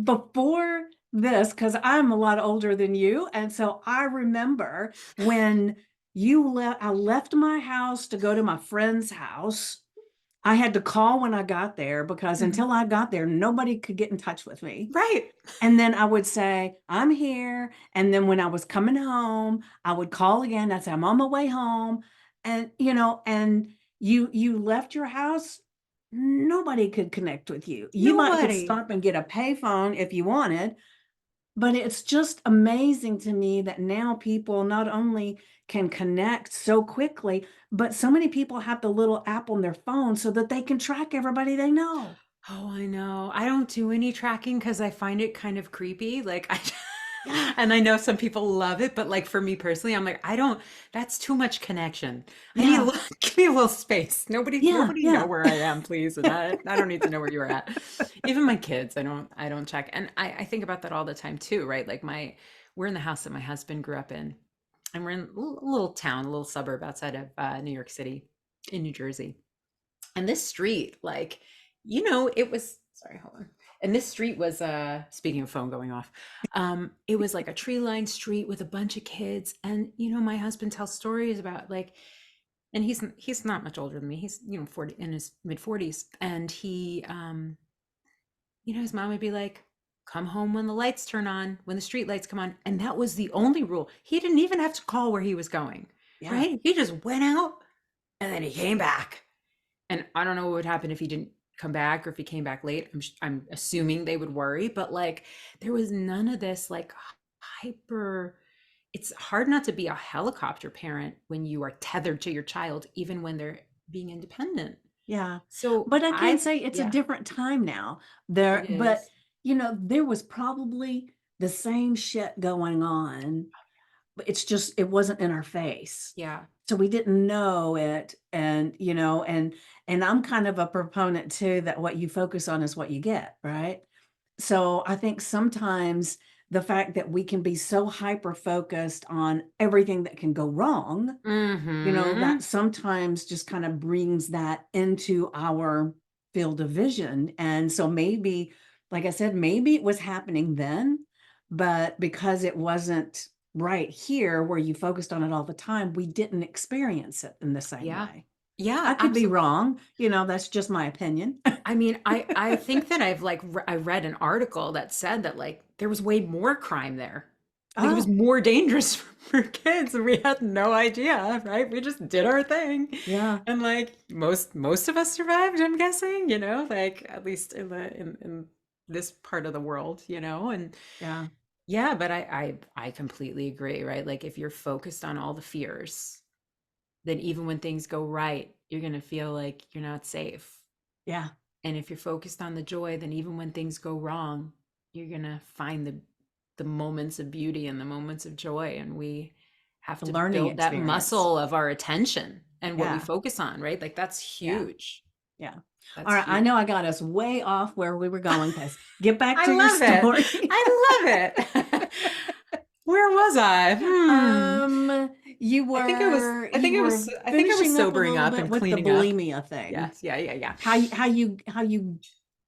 Speaker 1: before this, because I'm a lot older than you. And so I remember when I left my house to go to my friend's house. I had to call when I got there because
Speaker 2: Mhm.
Speaker 1: until I got there, nobody could get in touch with me.
Speaker 2: Right.
Speaker 1: And then I would say, "I'm here." And then when I was coming home, I would call again. I'd say, "I'm on my way home." And you left your house, nobody could connect with you. You might could
Speaker 2: Nobody.
Speaker 1: stop and get a payphone if you wanted, but it's just amazing to me that now people not only can connect so quickly, but so many people have the little app on their phone so that they can track everybody they know.
Speaker 2: Oh, I know. I don't do any tracking because I find it kind of creepy. Like I
Speaker 1: Yeah,
Speaker 2: and I know some people love it, but like for me personally, I'm like, I don't, that's too much connection. I need a
Speaker 1: yeah,
Speaker 2: little, give me a little space.
Speaker 1: yeah,
Speaker 2: Nobody know
Speaker 1: yeah.
Speaker 2: where I am, please. And I don't need to know where you're at. Even my kids, I don't check. And I think about that all the time too, right? Like we're in the house that my husband grew up in, and we're in a little town, a little suburb outside of New York City in New Jersey. And this street, like, it was, sorry, hold on. And this street was, speaking of phone going off, it was like a tree-lined street with a bunch of kids. And, my husband tells stories about like, and he's not much older than me. He's, 40 in his mid 40s. And his mom would be like, come home when the lights turn on, when the street lights come on. And that was the only rule. He didn't even have to call where he was going,
Speaker 1: Yeah.
Speaker 2: right? He just went out and then he came back. And I don't know what would happen if he didn't come back or if he came back late. I'm assuming they would worry, but like there was none of this like hyper. It's hard not to be a helicopter parent when you are tethered to your child, even when they're being independent.
Speaker 1: Yeah.
Speaker 2: So
Speaker 1: But I can say it's a
Speaker 2: yeah,
Speaker 1: different time now.
Speaker 2: it
Speaker 1: But
Speaker 2: is.
Speaker 1: there was probably the same shit going on, but it wasn't in our face.
Speaker 2: Yeah.
Speaker 1: So we didn't know it. And I'm kind of a proponent too that what you focus on is what you get, right? So I think sometimes the fact that we can be so hyper focused on everything that can go wrong, that
Speaker 2: Mm-hmm.
Speaker 1: sometimes just kind of brings that into our field of vision. And so maybe, like I said, maybe it was happening then, but because it wasn't right here where you focused on it all the time, we didn't experience it in the same
Speaker 2: Yeah.
Speaker 1: way. I
Speaker 2: Yeah,
Speaker 1: could be
Speaker 2: absolutely.
Speaker 1: wrong. That's just my opinion.
Speaker 2: I mean, I think that I read an article that said that like there was way more crime there. Like it was
Speaker 1: Oh,
Speaker 2: more dangerous for kids and we had no idea, right? We just did our thing.
Speaker 1: yeah,
Speaker 2: And like most of us survived, I'm guessing, like at least in this part of the world, and
Speaker 1: yeah.
Speaker 2: yeah, but I completely agree, right? Like if you're focused on all the fears, then even when things go right, you're gonna feel like you're not safe.
Speaker 1: Yeah.
Speaker 2: And if you're focused on the joy, then even when things go wrong, you're going to find the moments of beauty and the moments of joy. And we have
Speaker 1: The
Speaker 2: to
Speaker 1: learning
Speaker 2: build that
Speaker 1: experience.
Speaker 2: muscle of our attention and what we
Speaker 1: Yeah.
Speaker 2: focus on, right? Like that's
Speaker 1: Yeah.
Speaker 2: huge.
Speaker 1: Yeah. All
Speaker 2: That's
Speaker 1: right. I
Speaker 2: huge.
Speaker 1: know I got us way off where we were going because get back
Speaker 2: I
Speaker 1: to your
Speaker 2: love it.
Speaker 1: story.
Speaker 2: I love it. Where was I?
Speaker 1: Um, you were
Speaker 2: I think I was
Speaker 1: finishing up a
Speaker 2: sobering
Speaker 1: little
Speaker 2: up
Speaker 1: bit
Speaker 2: and
Speaker 1: with the
Speaker 2: cleaning up.
Speaker 1: bulimia thing.
Speaker 2: Yes. Yeah. Yeah. Yeah.
Speaker 1: How you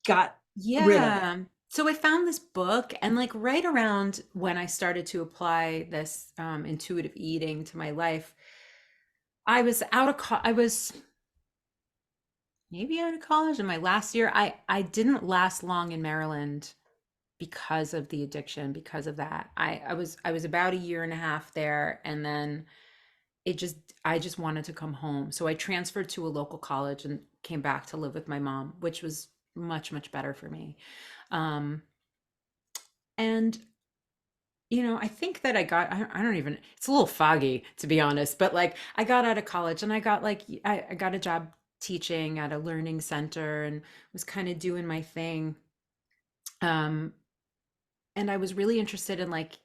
Speaker 1: got rid of it.
Speaker 2: Yeah. So I found this book, and like right around when I started to apply this intuitive eating to my life, I was maybe out of college in my last year. I didn't last long in Maryland because of the addiction, because of that. I was about a year and a half there, and then it just I just wanted to come home. So I transferred to a local college and came back to live with my mom, which was much better for me. Um, and I think that I don't even, it's a little foggy to be honest, but like I got out of college and I got like, I got a job teaching at a learning center and was kind of doing my thing. Um, and I was really interested in like,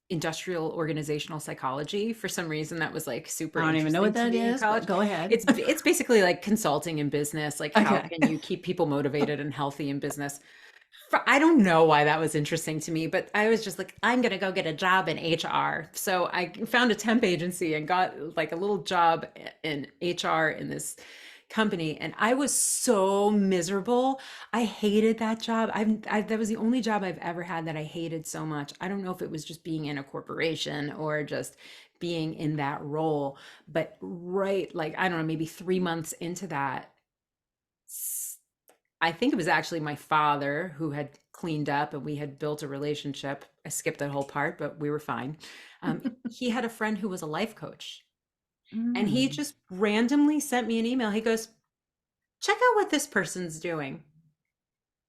Speaker 2: industrial organizational psychology for some reason that was like super
Speaker 1: I don't even know
Speaker 2: interesting
Speaker 1: what
Speaker 2: to
Speaker 1: that
Speaker 2: me in
Speaker 1: is, but
Speaker 2: college.
Speaker 1: go ahead.
Speaker 2: It's basically like consulting in business, like how
Speaker 1: Okay.
Speaker 2: can you keep people motivated and healthy in business. I don't know why that was interesting to me, but I was just like, I'm gonna go get a job in HR. So I found a temp agency and got like a little job in HR in this company, and I was so miserable. I hated that job. That was the only job I've ever had that I hated so much. I don't know if it was just being in a corporation or just being in that role, but right, like I don't know, maybe 3 months into that, I think it was actually my father who had cleaned up and we had built a relationship. I skipped that whole part, but we were fine. He had a friend who was a life coach, and he
Speaker 1: Mm,
Speaker 2: just randomly sent me an email. He goes, check out what this person's doing.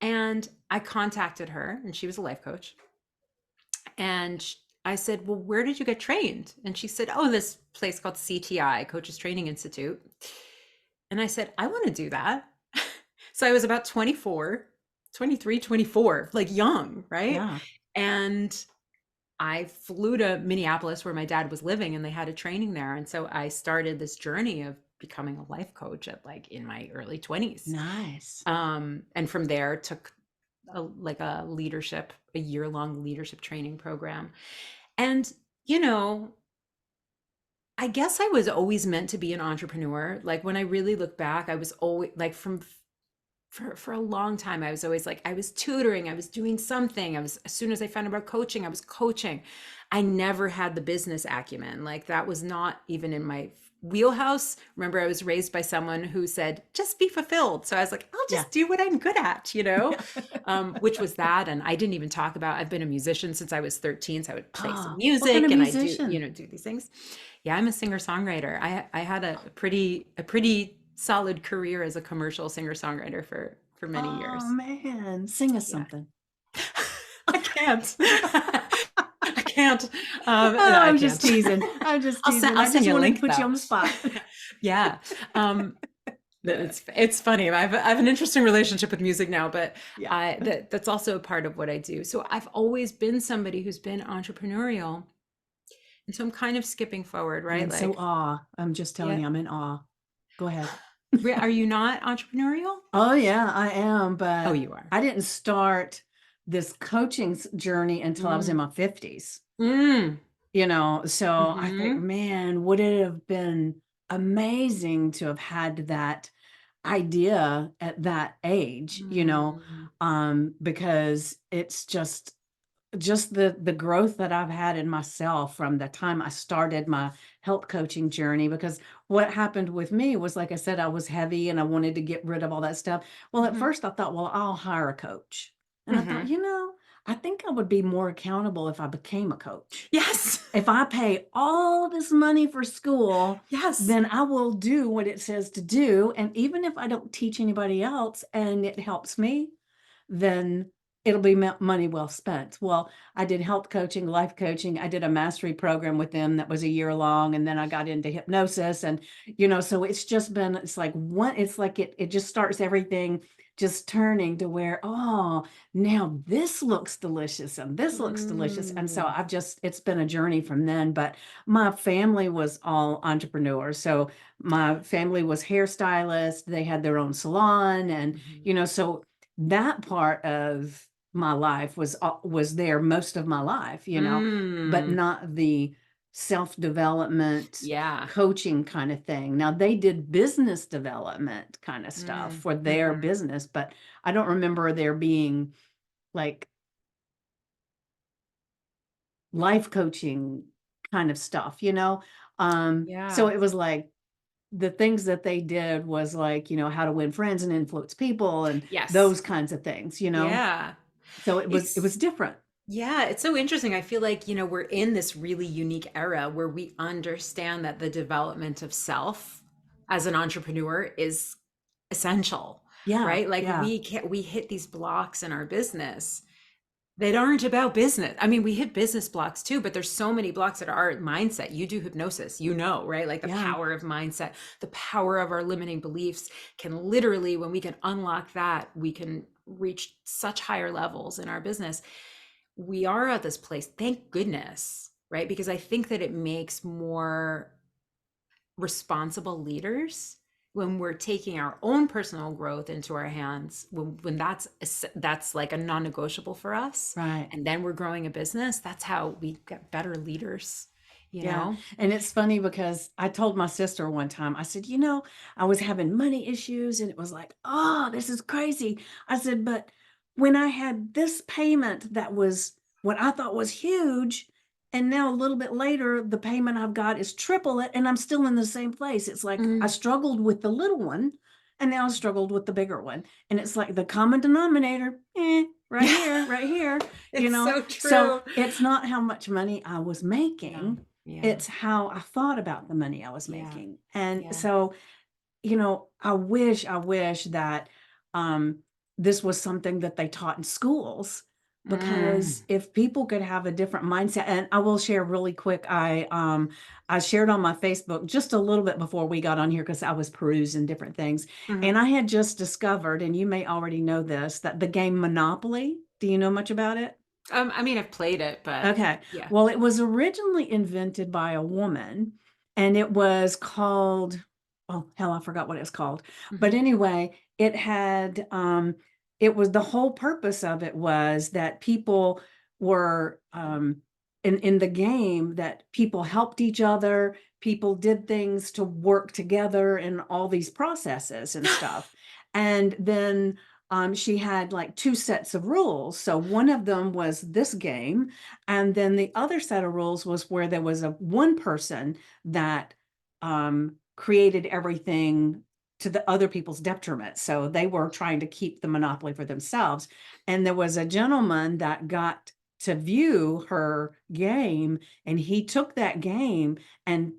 Speaker 2: And I contacted her, and she was a life coach. And I said, well, where did you get trained? And she said, oh, this place called CTI, Coaches Training Institute. And I said, I want to do that. So I was about 24, 23, 24, like young, right?
Speaker 1: yeah.
Speaker 2: And I flew to Minneapolis where my dad was living and they had a training there. And so I started this journey of becoming a life coach at like in my early 20s.
Speaker 1: Nice.
Speaker 2: And from there took a year-long leadership training program. And, you know, I guess I was always meant to be an entrepreneur. Like when I really look back, I was always like for a long time, I was always like, I was tutoring, I was doing something. I was, as soon as I found about coaching, I was coaching. I never had the business acumen. Like that was not even in my wheelhouse. Remember, I was raised by someone who said, just be fulfilled. So I was like, I'll
Speaker 1: Yeah.
Speaker 2: just do what I'm good at, which was that. And I didn't even talk about, I've been a musician since I was 13. So I would play some
Speaker 1: Oh, what kind
Speaker 2: music
Speaker 1: of
Speaker 2: and I do,
Speaker 1: musician?
Speaker 2: do these things. Yeah, I'm a singer-songwriter. I had a pretty solid career as a commercial singer-songwriter for many
Speaker 1: Oh
Speaker 2: years.
Speaker 1: man, sing us
Speaker 2: Yeah.
Speaker 1: something.
Speaker 2: I can't. I can't.
Speaker 1: Oh,
Speaker 2: No, I
Speaker 1: I'm just
Speaker 2: can't.
Speaker 1: teasing. I'm just teasing.
Speaker 2: I'll
Speaker 1: I
Speaker 2: send
Speaker 1: just
Speaker 2: you a
Speaker 1: wanted to
Speaker 2: link
Speaker 1: put you
Speaker 2: though.
Speaker 1: on the spot.
Speaker 2: Yeah. It's funny. I have an interesting relationship with music now, but
Speaker 1: Yeah.
Speaker 2: that's also a part of what I do. So I've always been somebody who's been entrepreneurial. And so I'm kind of skipping forward,
Speaker 1: I'm
Speaker 2: right?
Speaker 1: in so
Speaker 2: Like,
Speaker 1: awe. I'm just telling
Speaker 2: yeah.
Speaker 1: you, I'm in awe. Go ahead.
Speaker 2: Are you not entrepreneurial?
Speaker 1: Oh yeah, I am,
Speaker 2: Oh,
Speaker 1: but
Speaker 2: you are.
Speaker 1: I didn't start this coaching journey until I was in
Speaker 2: Mm.
Speaker 1: my 50s.
Speaker 2: Mm.
Speaker 1: So I think,
Speaker 2: Mm-hmm.
Speaker 1: man, would it have been amazing to have had that idea at that age,
Speaker 2: Mm.
Speaker 1: because it's just the growth that I've had in myself from the time I started my health coaching journey. Because what happened with me was, like I said, I was heavy and I wanted to get rid of all that stuff. Well, at
Speaker 2: Mm-hmm.
Speaker 1: first I thought, well, I'll hire a coach. And I thought,
Speaker 2: Mm-hmm.
Speaker 1: I think I would be more accountable if I became a coach.
Speaker 2: Yes.
Speaker 1: If I pay all this money for school,
Speaker 2: Yes.
Speaker 1: then I will do what it says to do. And even if I don't teach anybody else and it helps me, then it'll be money well spent. Well, I did health coaching, life coaching. I did a mastery program with them that was a year long. And then I got into hypnosis. And, so it's just been, it's like one, it's like it just starts everything just turning to where, oh, now this looks delicious and this looks delicious. And so
Speaker 2: Mm.
Speaker 1: it's been a journey from then. But my family was all entrepreneurs. So my family was hairstylists. They had their own salon. And,
Speaker 2: Mhm.
Speaker 1: so that part of my life was there most of my life, but
Speaker 2: Mm.
Speaker 1: not the self-development
Speaker 2: Yeah.
Speaker 1: coaching kind of thing. Now they did business development kind of stuff
Speaker 2: Mm.
Speaker 1: for their
Speaker 2: Mhm.
Speaker 1: business, but I don't remember there being like life coaching kind of stuff, so
Speaker 2: Yeah.
Speaker 1: it was like the things that they did was like, how to win friends and influence people and
Speaker 2: Yes.
Speaker 1: those kinds of things.
Speaker 2: Yeah.
Speaker 1: So it was
Speaker 2: It's
Speaker 1: different.
Speaker 2: Yeah, it's so interesting. I feel like, we're in this really unique era where we understand that the development of self as an entrepreneur is essential,
Speaker 1: Yeah,
Speaker 2: right? Like
Speaker 1: yeah,
Speaker 2: we hit these blocks in our business that aren't about business. I mean, we hit business blocks too, but there's so many blocks that are mindset. You do hypnosis, right? Like the
Speaker 1: yeah,
Speaker 2: power of mindset, the power of our limiting beliefs can literally, when we can unlock that, we can reach such higher levels in our business. We are at this place, thank goodness, right? Because I think that it makes more responsible leaders when we're taking our own personal growth into our hands, when that's like a non-negotiable for us,
Speaker 1: Right.
Speaker 2: and then we're growing a business, that's how we get better leaders, you
Speaker 1: Yeah.
Speaker 2: know?
Speaker 1: And it's funny because I told my sister one time, I said, you know, I was having money issues and it was like, oh, this is crazy. I said, but when I had this payment that was what I thought was huge, and now a little bit later, the payment I've got is triple it, and I'm still in the same place. It's like I
Speaker 2: Mm.
Speaker 1: struggled with the little one, and now I struggled with the bigger one. And it's like the common denominator,
Speaker 2: Yeah,
Speaker 1: right here, you
Speaker 2: it's
Speaker 1: know?
Speaker 2: so
Speaker 1: So
Speaker 2: true.
Speaker 1: it's not how much money I was
Speaker 2: Yeah,
Speaker 1: making,
Speaker 2: yeah,
Speaker 1: it's how I thought about the money I was
Speaker 2: yeah,
Speaker 1: making. And
Speaker 2: yeah.
Speaker 1: so, I wish that um, this was something that they taught in schools, because
Speaker 2: Mm,
Speaker 1: if people could have a different mindset, and I will share really quick, I shared on my Facebook just a little bit before we got on here because I was perusing different things,
Speaker 2: mhm.
Speaker 1: and I had just discovered, and you may already know this, that the game Monopoly. Do you know much about it?
Speaker 2: I mean, I've played it, but
Speaker 1: Okay.
Speaker 2: yeah.
Speaker 1: Well, it was originally invented by a woman, and it was called, oh, hell, I forgot what it's called. But
Speaker 2: Mhm.
Speaker 1: anyway, it was, the whole purpose of it was that people were, in the game, that people helped each other, people did things to work together in all these processes and stuff. And then she had like two sets of rules. So one of them was this game, and then the other set of rules was where there was a one person that created everything to the other people's detriment. So they were trying to keep the monopoly for themselves. And there was a gentleman that got to view her game, and he took that game and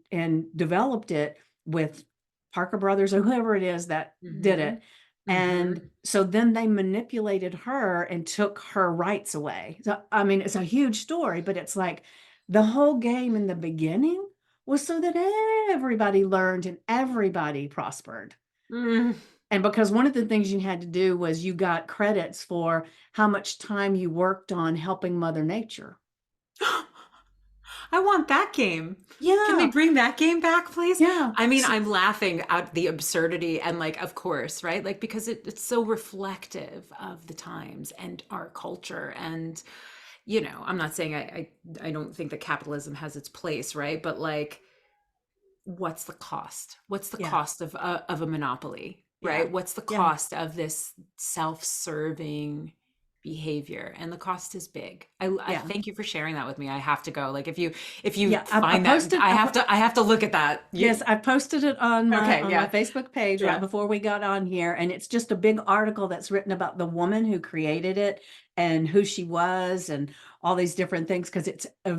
Speaker 1: developed it with Parker Brothers or whoever it is that did it.
Speaker 2: Mhm.
Speaker 1: And
Speaker 2: Mhm.
Speaker 1: so then they manipulated her and took her rights away. So, I mean, it's a huge story, but it's like the whole game in the beginning was so that everybody learned and everybody prospered.
Speaker 2: Mm.
Speaker 1: And because one of the things you had to do was you got credits for how much time you worked on helping Mother Nature.
Speaker 2: I want that game. Can we
Speaker 1: Yeah,
Speaker 2: bring that game back, please?
Speaker 1: yeah.
Speaker 2: I mean,
Speaker 1: So,
Speaker 2: I'm laughing at the absurdity and like, of course, right? Like because it's so reflective of the times and our culture. And, I'm not saying I don't think that capitalism has its place, right? But like, what's the cost? What's the
Speaker 1: yeah,
Speaker 2: cost of a monopoly,
Speaker 1: yeah,
Speaker 2: right? What's the
Speaker 1: yeah,
Speaker 2: cost of this self-serving behavior? And the cost is big. I
Speaker 1: yeah.
Speaker 2: thank you for sharing that with me. I have to go. Like if you
Speaker 1: Yeah, I
Speaker 2: find that,
Speaker 1: posted,
Speaker 2: I have to look at that.
Speaker 1: yes, I posted it on my
Speaker 2: Okay,
Speaker 1: on my
Speaker 2: yeah.
Speaker 1: Facebook page right
Speaker 2: Yeah.
Speaker 1: before we got on here, and it's just a big article that's written about the woman who created it and who she was and all these different things, because it's a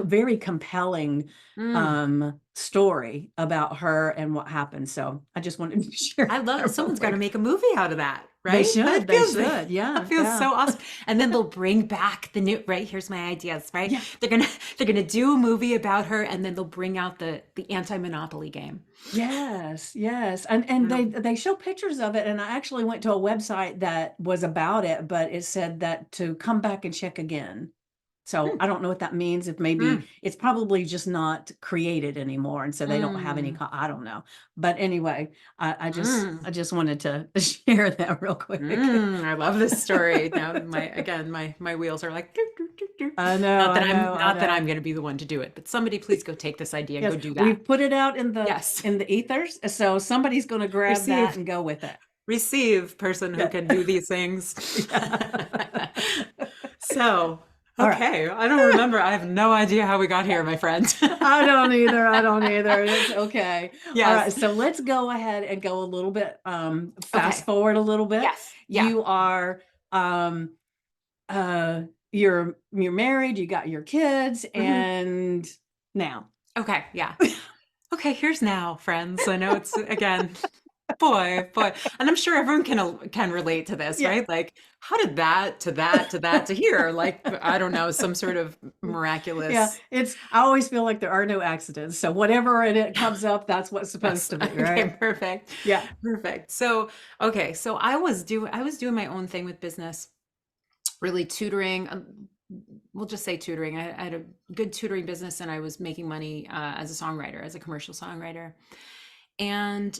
Speaker 1: very compelling
Speaker 2: Mm.
Speaker 1: story about her and what happened. So I just wanted to share
Speaker 2: I love it.
Speaker 1: that real
Speaker 2: Someone's got to
Speaker 1: quick.
Speaker 2: make a movie out of that, right? That
Speaker 1: They
Speaker 2: feels
Speaker 1: should.
Speaker 2: that
Speaker 1: Yeah,
Speaker 2: feels
Speaker 1: yeah.
Speaker 2: so awesome. And then they'll bring back the new, right? Here's my ideas, right?
Speaker 1: Yeah.
Speaker 2: They're gonna do a movie about her, and then they'll bring out the anti-monopoly game.
Speaker 1: Yes, yes. And
Speaker 2: No.
Speaker 1: they show pictures of it, and I actually went to a website that was about it, but it said that to come back and check again. So
Speaker 2: Hmm.
Speaker 1: I don't know what that means. If maybe
Speaker 2: Mm.
Speaker 1: it's probably just not created anymore, and so they don't have any
Speaker 2: Mm.
Speaker 1: I don't know. But anyway,
Speaker 2: Mm.
Speaker 1: I just wanted to share that real quick.
Speaker 2: I love this story. Now my wheels are like doo, doo, doo, doo.
Speaker 1: I know,
Speaker 2: Not that
Speaker 1: I
Speaker 2: I'm
Speaker 1: know, I
Speaker 2: not that I'm
Speaker 1: know.
Speaker 2: going to be the one to do it, but somebody please go take this idea and
Speaker 1: Yes,
Speaker 2: go do that.
Speaker 1: we've put it out
Speaker 2: Yes.
Speaker 1: in the ethers, so somebody's going to grab that
Speaker 2: Receive.
Speaker 1: and go with it.
Speaker 2: Receive, person who
Speaker 1: Yeah.
Speaker 2: can do these things.
Speaker 1: Yeah.
Speaker 2: So,
Speaker 1: All right.
Speaker 2: okay, I don't remember. I have no idea how we got here, my friend.
Speaker 1: I don't either. I don't either. It's okay. All right.
Speaker 2: Yes.
Speaker 1: So let's go ahead and go a little bit, fast
Speaker 2: Okay.
Speaker 1: forward a little bit.
Speaker 2: Yes. Yeah.
Speaker 1: You are, um, you're married, you got your kids,
Speaker 2: Mhm.
Speaker 1: and now.
Speaker 2: Okay. Yeah. Okay. Here's now, friends. I know it's again, boy, and I'm sure everyone can relate to this,
Speaker 1: Yeah.
Speaker 2: right? Like, how did that to that to that to here? Like, I don't know, some sort of
Speaker 1: Yeah.
Speaker 2: miraculous.
Speaker 1: I always feel like there are no accidents. So whatever it comes up, that's what's supposed
Speaker 2: Yes.
Speaker 1: to be,
Speaker 2: Okay.
Speaker 1: right?
Speaker 2: Perfect.
Speaker 1: Yeah.
Speaker 2: Perfect. So, okay. So I was doing my own thing with business, really tutoring. We'll just say tutoring. I had a good tutoring business, and I was making money as a songwriter, as a commercial songwriter. And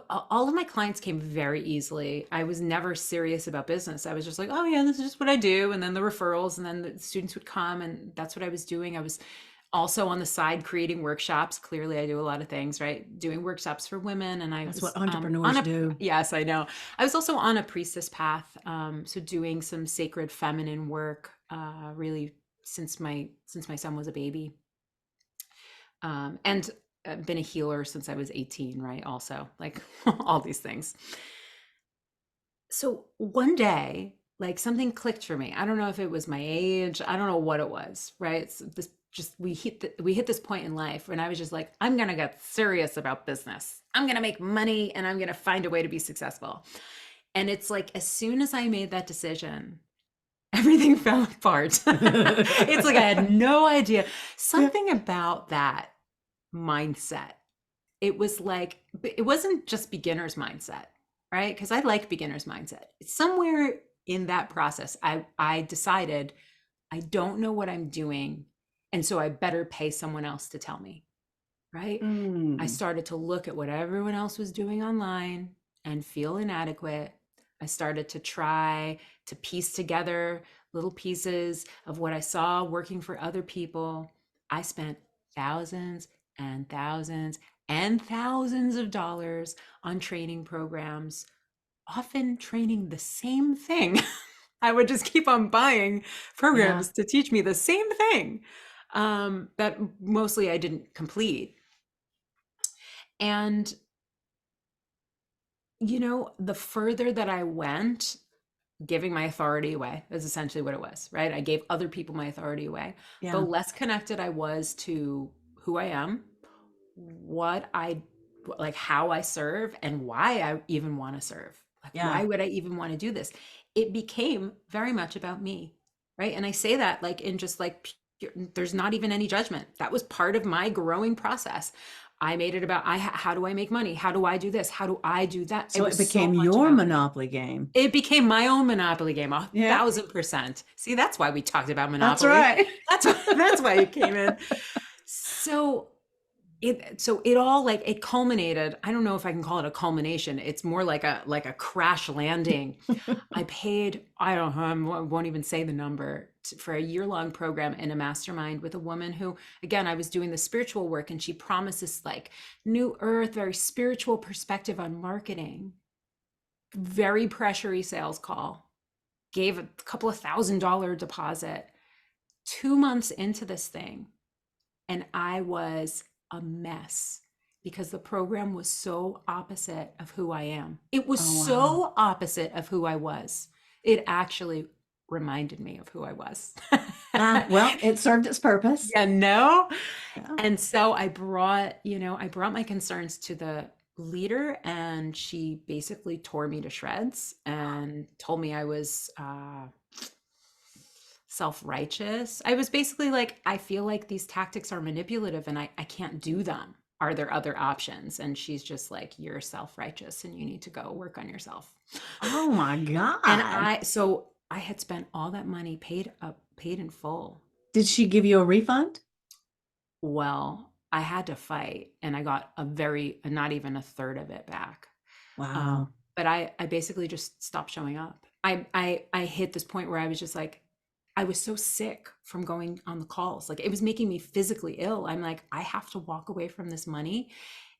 Speaker 2: All of my clients came very easily. I was never serious about business. I was just like, oh yeah, this is just what I do. And then the referrals, and then the students would come, and that's what I was doing. I was also on the side creating workshops. Clearly, I do a lot of things, right? Doing workshops for women. And I
Speaker 1: That's what
Speaker 2: was on
Speaker 1: entrepreneurs
Speaker 2: a,
Speaker 1: do.
Speaker 2: yes, I know. I was also on a priestess path. So doing some sacred feminine work, really since my son was a baby. And been a healer since I was 18, right? Also, like all these things. So one day, like something clicked for me. I don't know if it was my age. I don't know what it was, right? It's this just we hit this point in life when I was just like, I'm gonna get serious about business. I'm gonna make money and I'm gonna find a way to be successful. And it's like as soon as I made that decision, everything fell apart. It's like I had no idea.
Speaker 1: Yeah.
Speaker 2: Something about that mindset, it was like, it wasn't just beginner's mindset, right? Because I like beginner's mindset. Somewhere in that process, I decided I don't know what I'm doing, and so I better pay someone else to tell me, right? I
Speaker 1: Mm,
Speaker 2: started to look at what everyone else was doing online and feel inadequate. I started to try to piece together little pieces of what I saw working for other people. I spent thousands and thousands and thousands of dollars on training programs, often training the same thing. I would just keep on buying
Speaker 1: yeah.
Speaker 2: programs to teach me the same thing, that mostly I didn't complete. And, the further that I went, giving my authority away is essentially what it was, right? I gave other people my authority away. The
Speaker 1: Yeah.
Speaker 2: less connected I was to who I am, what I like, how I serve, and why I even want to serve. Like,
Speaker 1: Yeah.
Speaker 2: why would I even want to do this? It became very much about me, right? And I say that like in just like, there's not even any judgment. That was part of my growing process. I made it about how do I make money? How do I do this? How do I do that? It
Speaker 1: So it
Speaker 2: was so
Speaker 1: became
Speaker 2: much
Speaker 1: your
Speaker 2: about me.
Speaker 1: Monopoly game.
Speaker 2: It became my own Monopoly game, a
Speaker 1: Yeah.
Speaker 2: 1000%. See, that's why we talked about
Speaker 1: That's
Speaker 2: Monopoly.
Speaker 1: right.
Speaker 2: That's why it came in. So it all, like, it culminated. I don't know if I can call it a culmination. It's more like a crash landing. I paid, I don't know, I won't even say the number, for a year-long program in a mastermind with a woman who, again, I was doing the spiritual work, and she promised this like new earth, very spiritual perspective on marketing. Very pressury sales call. Gave a couple of $1,000 deposit. 2 months into this thing, and I was a mess because the program was so opposite of who I am. It was
Speaker 1: Oh, wow.
Speaker 2: so opposite of who I was. It actually reminded me of who I was.
Speaker 1: Ah, well, it served its purpose.
Speaker 2: Yeah, no.
Speaker 1: Yeah.
Speaker 2: And so I brought my concerns to the leader, and she basically tore me to shreds and told me I was self-righteous. I was basically like, I feel like these tactics are manipulative and I can't do them. Are there other options? And she's just like, you're self-righteous and you need to go work on yourself.
Speaker 1: Oh my
Speaker 2: And
Speaker 1: God.
Speaker 2: I had spent all that money, paid in full.
Speaker 1: Did she give you a refund?
Speaker 2: Well, I had to fight, and I got not even a third of it back.
Speaker 1: Wow.
Speaker 2: But I basically just stopped showing up. I hit this point where I was just like, I was so sick from going on the calls. Like, it was making me physically ill. I'm like, I have to walk away from this money.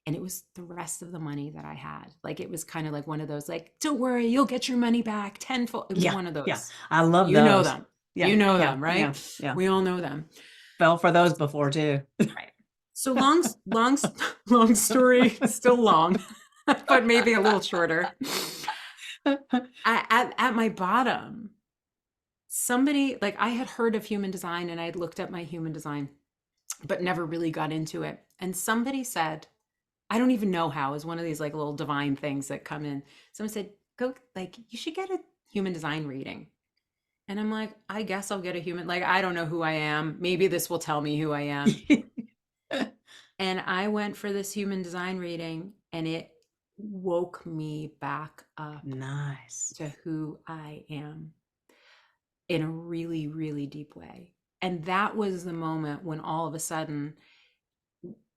Speaker 2: And it was the rest of the money that I had. Like, it was kind of like one of those, like, don't worry, you'll get your money back tenfold. It was
Speaker 1: Yeah.
Speaker 2: one of
Speaker 1: Yeah.
Speaker 2: those.
Speaker 1: I love
Speaker 2: You know
Speaker 1: those.
Speaker 2: them.
Speaker 1: Yeah.
Speaker 2: You know
Speaker 1: Yeah.
Speaker 2: them,
Speaker 1: Yeah.
Speaker 2: right?
Speaker 1: Yeah.
Speaker 2: We all know them.
Speaker 1: Fell for those before too.
Speaker 2: Right. So long story, still long, but maybe a little shorter. At my bottom, somebody, like, I had heard of human design and I had looked at my human design, but never really got into it. And somebody said, I don't even know how, is one of these like little divine things that come in. Someone said, go, like, you should get a human design reading. And I'm like, I guess I'll get a human, like, I don't know who I am. Maybe this will tell me who I am. And I went for this human design reading, and it woke me back up
Speaker 1: Nice.
Speaker 2: to who I am in a really, really deep way. And that was the moment when all of a sudden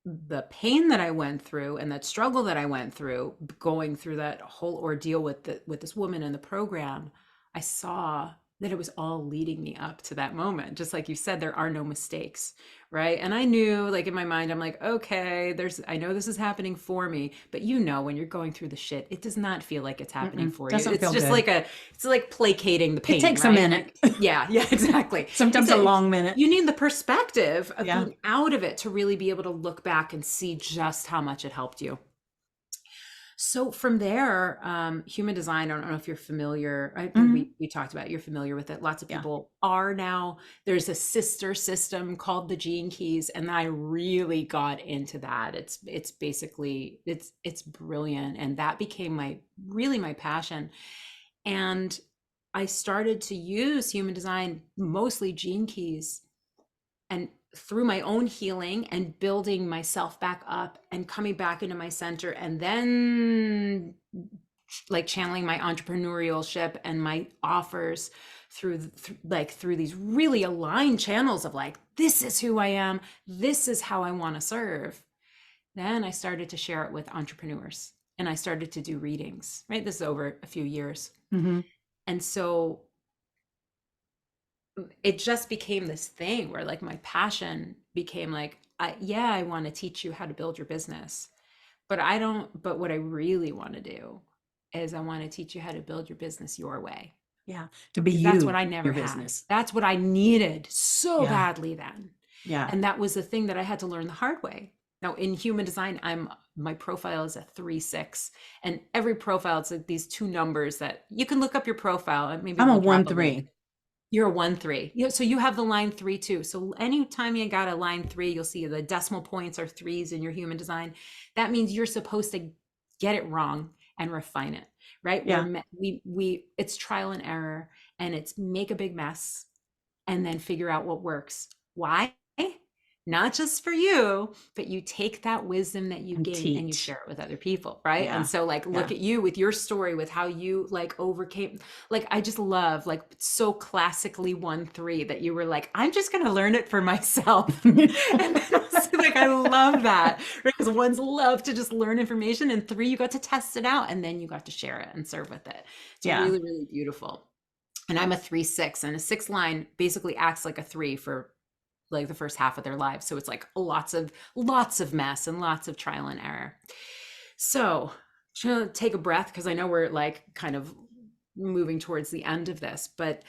Speaker 2: the pain that I went through and that struggle that I went through, going through that whole ordeal with this woman in the program, I saw that it was all leading me up to that moment. Just like you said, there are no mistakes, right? And I knew, like in my mind, I'm like, okay, I know this is happening for me, but when you're going through the shit, it does not feel like it's happening
Speaker 1: Mm-mm.
Speaker 2: for you.
Speaker 1: Doesn't
Speaker 2: It's
Speaker 1: feel
Speaker 2: just
Speaker 1: good.
Speaker 2: like it's like placating the
Speaker 1: It
Speaker 2: pain,
Speaker 1: takes a
Speaker 2: right?
Speaker 1: minute.
Speaker 2: Like, yeah, yeah, exactly.
Speaker 1: Sometimes a
Speaker 2: It's
Speaker 1: long minute.
Speaker 2: you need the perspective of
Speaker 1: Yeah.
Speaker 2: being out of it to really be able to look back and see just how much it helped you. So from there, human design, I don't know if you're familiar. I think
Speaker 1: Hmm.
Speaker 2: we talked about it. You're familiar with it. Lots of
Speaker 1: Yeah.
Speaker 2: people are now. There's a sister system called the Gene Keys, and I really got into that. It's basically it's brilliant, and that became my passion. And I started to use human design, mostly Gene Keys, and through my own healing and building myself back up and coming back into my center, and then like channeling my entrepreneurship and my offers through these really aligned channels of like, this is who I am, this is how I want to serve. Then I started to share it with entrepreneurs, and I started to do readings, right? This is over a few years.
Speaker 1: Hmm.
Speaker 2: And so it just became this thing where like my passion became like, I want to teach you how to build your business, but but what I really want to do is I want to teach you how to build your business your way,
Speaker 1: Yeah. To be
Speaker 2: because that's what
Speaker 1: you,
Speaker 2: I never
Speaker 1: your
Speaker 2: had.
Speaker 1: business.
Speaker 2: That's what I needed so
Speaker 1: Yeah.
Speaker 2: badly then.
Speaker 1: Yeah.
Speaker 2: And that was the thing that I had to learn the hard way. Now in human design, my profile is a 3-6, and every profile, it's like these two numbers that you can look up your profile, and maybe
Speaker 1: I'm a
Speaker 2: we'll drop a link.
Speaker 1: 1-3.
Speaker 2: You're a 1-3. So you have the line 3 too. So anytime you got a line 3, you'll see the decimal points are threes in your human design. That means you're supposed to get it wrong and refine it, right?
Speaker 1: Yeah.
Speaker 2: We it's trial and error, and it's make a big mess and then figure out what works. Why? Not just for you, but you take that wisdom that you
Speaker 1: And
Speaker 2: gain and you
Speaker 1: teach.
Speaker 2: share it with other people, right? And
Speaker 1: Yeah.
Speaker 2: so like look
Speaker 1: Yeah.
Speaker 2: at you with your story, with how you like overcame. Like I just love, like, so classically 1-3 that you were like, I'm just going to learn it for myself. And then like I love that, right? Because ones love to just learn information, and 3, you got to test it out, and then you got to share it and serve with it. It's
Speaker 1: Yeah.
Speaker 2: really, really beautiful. And I'm a 3-6, and a 6 line basically acts like a 3 for like the first half of their lives. So it's like lots of mess and lots of trial and error. So I'm gonna take a breath, because I know we're like kind of moving towards the end of this, but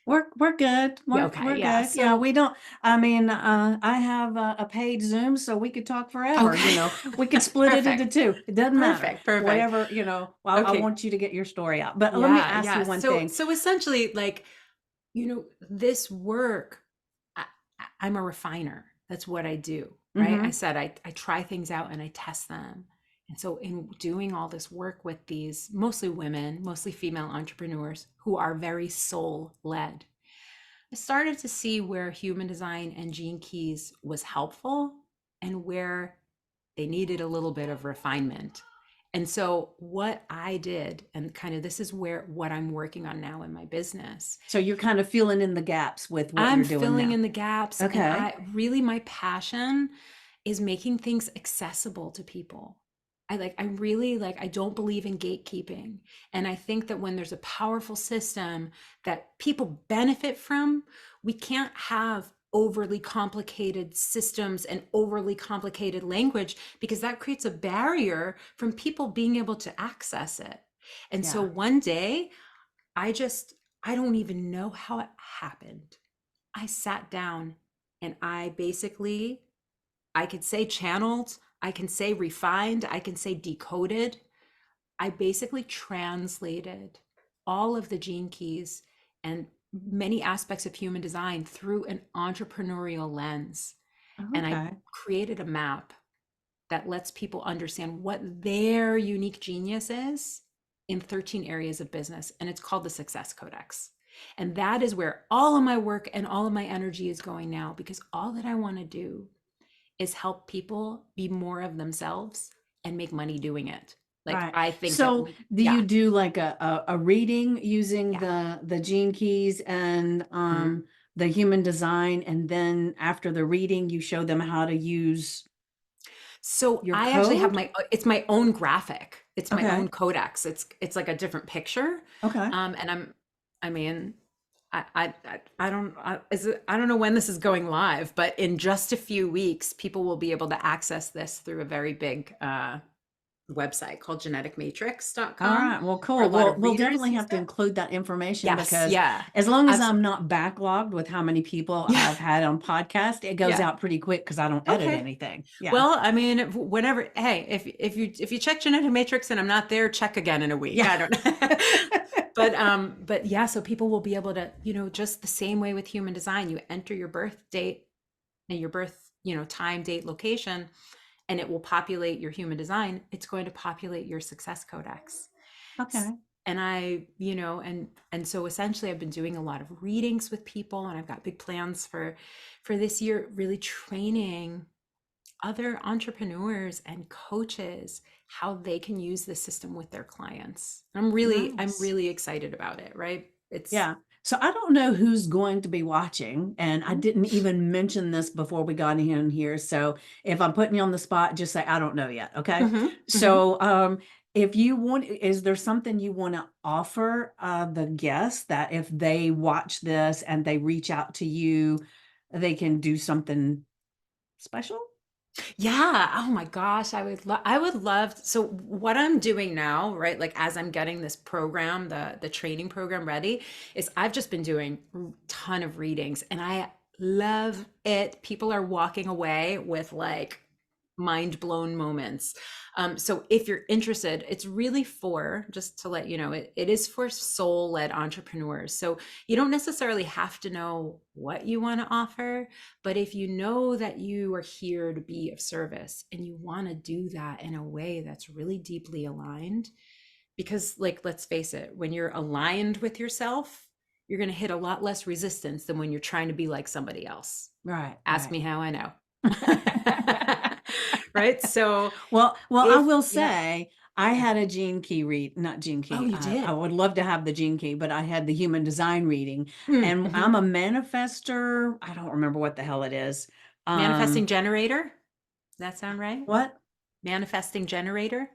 Speaker 1: We're good.
Speaker 2: yeah,
Speaker 1: We're
Speaker 2: okay, yeah.
Speaker 1: good. Yeah,
Speaker 2: So
Speaker 1: we don't. I mean, I have a paid Zoom, so we could talk forever.
Speaker 2: okay.
Speaker 1: We could split it into
Speaker 2: Perfect.
Speaker 1: two. It doesn't matter.
Speaker 2: Perfect.
Speaker 1: Whatever. I
Speaker 2: Okay.
Speaker 1: want you to get your story out. But let me
Speaker 2: Yeah,
Speaker 1: ask
Speaker 2: yeah.
Speaker 1: you one
Speaker 2: So
Speaker 1: thing.
Speaker 2: so essentially, like, this work, I, I'm a refiner. That's what I do, right? I
Speaker 1: Hmm.
Speaker 2: said I try things out and I test them. And so in doing all this work with these mostly women, mostly female entrepreneurs who are very soul led, I started to see where human design and Gene Keys was helpful, and where they needed a little bit of refinement. And so what I did, and kind of this is where what I'm working on now in my business,
Speaker 1: So you're kind of filling in the gaps with what
Speaker 2: I'm
Speaker 1: you're doing
Speaker 2: filling
Speaker 1: now.
Speaker 2: in the gaps. And
Speaker 1: Okay.
Speaker 2: I really, my passion is making things accessible to people. I really like, I don't believe in gatekeeping. And I think that when there's a powerful system that people benefit from, we can't have overly complicated systems and overly complicated language, because that creates a barrier from people being able to access it. And so
Speaker 1: Yeah.
Speaker 2: one day, I just, I don't even know how it happened. I sat down and I could say channeled, I can say refined, I can say decoded. I basically translated all of the gene keys and many aspects of human design through an entrepreneurial lens. And I
Speaker 1: Okay.
Speaker 2: created a map that lets people understand what their unique genius is in 13 areas of business. And it's called the Success Codex. And that is where all of my work and all of my energy is going now, because all that I want to do is help people be more of themselves and make money doing it. Like,
Speaker 1: Right.
Speaker 2: I think that
Speaker 1: So do
Speaker 2: yeah,
Speaker 1: you do like a reading using
Speaker 2: yeah.
Speaker 1: the gene keys and
Speaker 2: Mhm.
Speaker 1: the human design, and then after the reading you show them how to use
Speaker 2: So
Speaker 1: Your
Speaker 2: I actually have
Speaker 1: code?
Speaker 2: my it's my own graphic. It's my
Speaker 1: Okay.
Speaker 2: own codex. It's like a different picture.
Speaker 1: Okay.
Speaker 2: And I mean, I don't know when this is going live, but in just a few weeks, people will be able to access this through a very big website called
Speaker 1: All
Speaker 2: geneticmatrix.com,
Speaker 1: right. Well,
Speaker 2: where
Speaker 1: cool.
Speaker 2: a lot
Speaker 1: We'll
Speaker 2: of readers
Speaker 1: definitely
Speaker 2: use
Speaker 1: have to
Speaker 2: it.
Speaker 1: include that information
Speaker 2: Yes,
Speaker 1: because
Speaker 2: yeah,
Speaker 1: as long as I'm
Speaker 2: absolutely.
Speaker 1: not backlogged with how many people
Speaker 2: Yeah,
Speaker 1: I've had on podcast, it goes
Speaker 2: yeah.
Speaker 1: out pretty quick because I don't edit
Speaker 2: Okay.
Speaker 1: anything. Yeah.
Speaker 2: Well, I mean, whenever, hey, if you check genetic matrix and I'm not there, check again in a week.
Speaker 1: Yeah.
Speaker 2: I don't but yeah, so people will be able to, just the same way with human design, you enter your birth date and your birth, time, date, location, and it will populate your human design. It's going to populate your success codex. S-
Speaker 1: Okay.
Speaker 2: And and so essentially I've been doing a lot of readings with people, and I've got big plans for this year, really training other entrepreneurs and coaches how they can use the system with their clients. I'm
Speaker 1: Nice.
Speaker 2: really excited about it, right? It's
Speaker 1: Yeah. So I don't know who's going to be watching, and I
Speaker 2: Mhm,
Speaker 1: didn't even mention this before we got in here. So if I'm putting you on the spot, just say I don't know yet. Okay.
Speaker 2: mhm, mhm.
Speaker 1: So if you want, is there something you want to offer the guests that if they watch this and they reach out to you, they can do something special?
Speaker 2: Yeah. Oh my gosh. I would love, so what I'm doing now, right? Like as I'm getting this program, the training program ready, is I've just been doing a ton of readings and I love it. People are walking away with like mind blown moments. So if you're interested, it's really for, just to let you know, it is for soul led entrepreneurs. So you don't necessarily have to know what you want to offer, but if you know that you are here to be of service and you want to do that in a way that's really deeply aligned, because, like, let's face it, when you're aligned with yourself, you're going to hit a lot less resistance than when you're trying to be like somebody else.
Speaker 1: Right.
Speaker 2: Ask
Speaker 1: Right.
Speaker 2: me how I know. Right? So,
Speaker 1: Well, I
Speaker 2: if,
Speaker 1: will
Speaker 2: yeah,
Speaker 1: say I
Speaker 2: yeah.
Speaker 1: had a Gene Key read, not Gene
Speaker 2: Oh,
Speaker 1: Key.
Speaker 2: you
Speaker 1: I
Speaker 2: did.
Speaker 1: would love to have the Gene Key, but I had the human design reading, and I'm
Speaker 2: Mm-hmm.
Speaker 1: a manifester. I don't remember what the hell it is.
Speaker 2: Manifesting
Speaker 1: Um,
Speaker 2: generator. Does that sound right?
Speaker 1: what?
Speaker 2: Manifesting generator.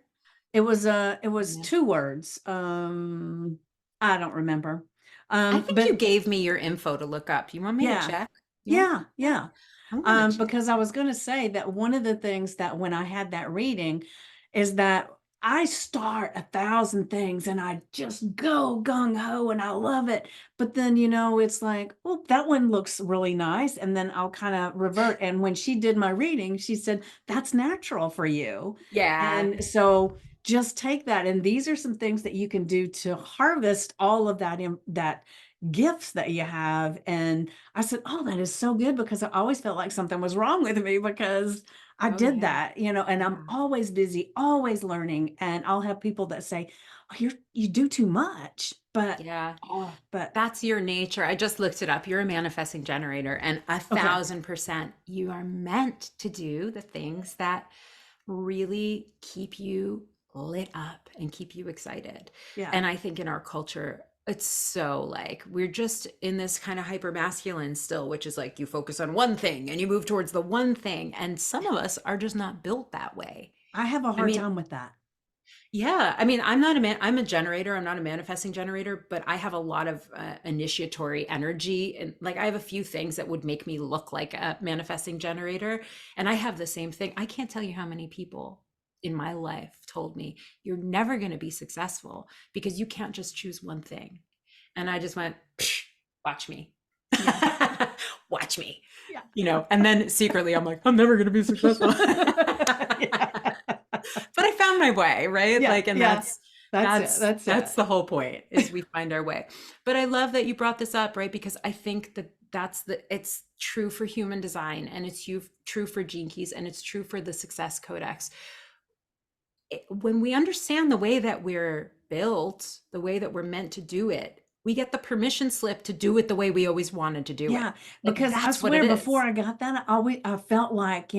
Speaker 1: It was
Speaker 2: Yeah.
Speaker 1: 2 words. I don't remember.
Speaker 2: I think you
Speaker 1: But
Speaker 2: gave me your info to look up. You want me to
Speaker 1: yeah,
Speaker 2: check? You want me
Speaker 1: yeah,
Speaker 2: to check?
Speaker 1: yeah.
Speaker 2: I'm gonna check.
Speaker 1: Because I was going to say that one of the things that when I had that reading is that I start 1,000 things and I just go gung ho and I love it. But then, it's like, well, that one looks really nice. And then I'll kind of revert. And when she did my reading, she said, that's natural for you.
Speaker 2: Yeah.
Speaker 1: And so just take that. And these are some things that you can do to harvest all of that gifts that you have. And I said, "Oh, that is so good," because I always felt like something was wrong with me because I
Speaker 2: Oh
Speaker 1: did
Speaker 2: yeah.
Speaker 1: that, and I'm
Speaker 2: Yeah.
Speaker 1: always busy, always learning. And I'll have people that say, "Oh, you do too much." But
Speaker 2: Yeah.
Speaker 1: oh, but
Speaker 2: That's your nature. I just looked it up. You're a manifesting generator, and a
Speaker 1: okay.
Speaker 2: 1000% you are meant to do the things that really keep you lit up and keep you excited.
Speaker 1: Yeah.
Speaker 2: And I think in our culture, it's so like we're just in this kind of hyper masculine still, which is like you focus on one thing and you move towards the one thing. And some of us are just not built that way.
Speaker 1: I have a
Speaker 2: I
Speaker 1: hard
Speaker 2: mean,
Speaker 1: time with that.
Speaker 2: yeah, I mean, I'm a generator. I'm not a manifesting generator, but I have a lot of initiatory energy. And like, I have a few things that would make me look like a manifesting generator. And I have the same thing. I can't tell you how many people in my life told me, you're never going to be successful because you can't just choose one thing. And I just went, "Psh, watch me,
Speaker 1: Yeah.
Speaker 2: watch me,
Speaker 1: Yeah.
Speaker 2: and then secretly I'm like, I'm never going to be successful.
Speaker 1: Yeah.
Speaker 2: But I found my way, right?
Speaker 1: Yeah.
Speaker 2: Like, and
Speaker 1: Yeah. That's it. That's
Speaker 2: that's
Speaker 1: it.
Speaker 2: the whole point, is we find our way. But I love that you brought this up, right? Because I think that it's true for human design, and it's true for gene keys, and it's true for the success codex. When we understand the way that we're built, the way that we're meant to do it, we get the permission slip to do it the way we always wanted to do it.
Speaker 1: Yeah,
Speaker 2: Like,
Speaker 1: because I
Speaker 2: that's what it
Speaker 1: swear before
Speaker 2: is.
Speaker 1: I got that, I felt like,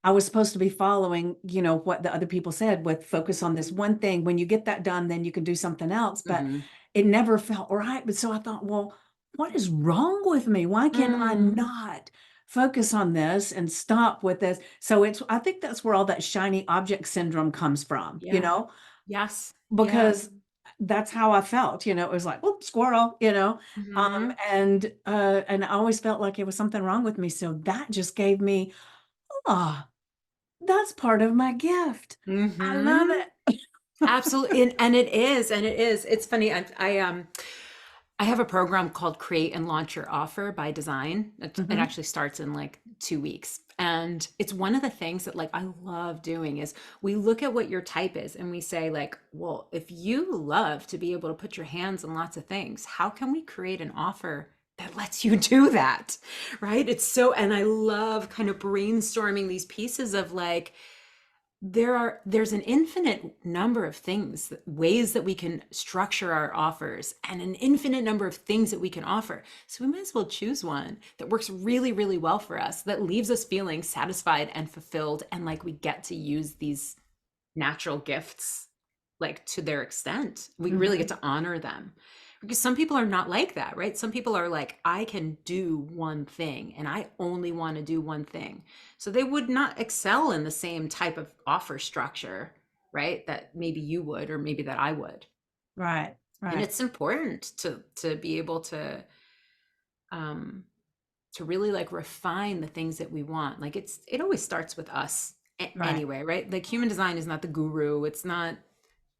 Speaker 1: I was supposed to be following, what the other people said with focus on this
Speaker 2: Mhm.
Speaker 1: one thing. When you get that done, then you can do something else. But
Speaker 2: Mhm.
Speaker 1: it never felt right. But so I thought, well, what is wrong with me? Why can I
Speaker 2: Mm.
Speaker 1: not focus on this and stop with this. So I think that's where all that shiny object syndrome comes from,
Speaker 2: Yeah. Yes. Yeah.
Speaker 1: because that's how I felt, it was like, "Oh, squirrel,"
Speaker 2: Hmm.
Speaker 1: and I always felt like it was something wrong with me. So that just gave me, "Ah, that's part of my gift. I love
Speaker 2: Hmm.
Speaker 1: it."
Speaker 2: Absolutely. And it is, and it is. It's funny. I have a program called Create and Launch Your Offer by Design. It
Speaker 1: Mhm.
Speaker 2: actually starts in like 2 weeks. And it's one of the things that like I love doing is we look at what your type is and we say like, well, if you love to be able to put your hands on lots of things, how can we create an offer that lets you do that? Right? It's so, and I love kind of brainstorming these pieces of like, there's an infinite number of things, ways that we can structure our offers, and an infinite number of things that we can offer. So we might as well choose one that works really, really well for us, that leaves us feeling satisfied and fulfilled, and like we get to use these natural gifts like to their extent. We really get
Speaker 1: Mhm.
Speaker 2: to honor them. Because some people are not like that, right? Some people are like, I can do one thing and I only want to do one thing. So they would not excel in the same type of offer structure, right? That maybe you would, or maybe that I would.
Speaker 1: Right,
Speaker 2: And
Speaker 1: right,
Speaker 2: it's important to be able um to really like refine the things that we want. Like it always starts with us
Speaker 1: right.
Speaker 2: anyway, right? Like human design is not the guru. It's not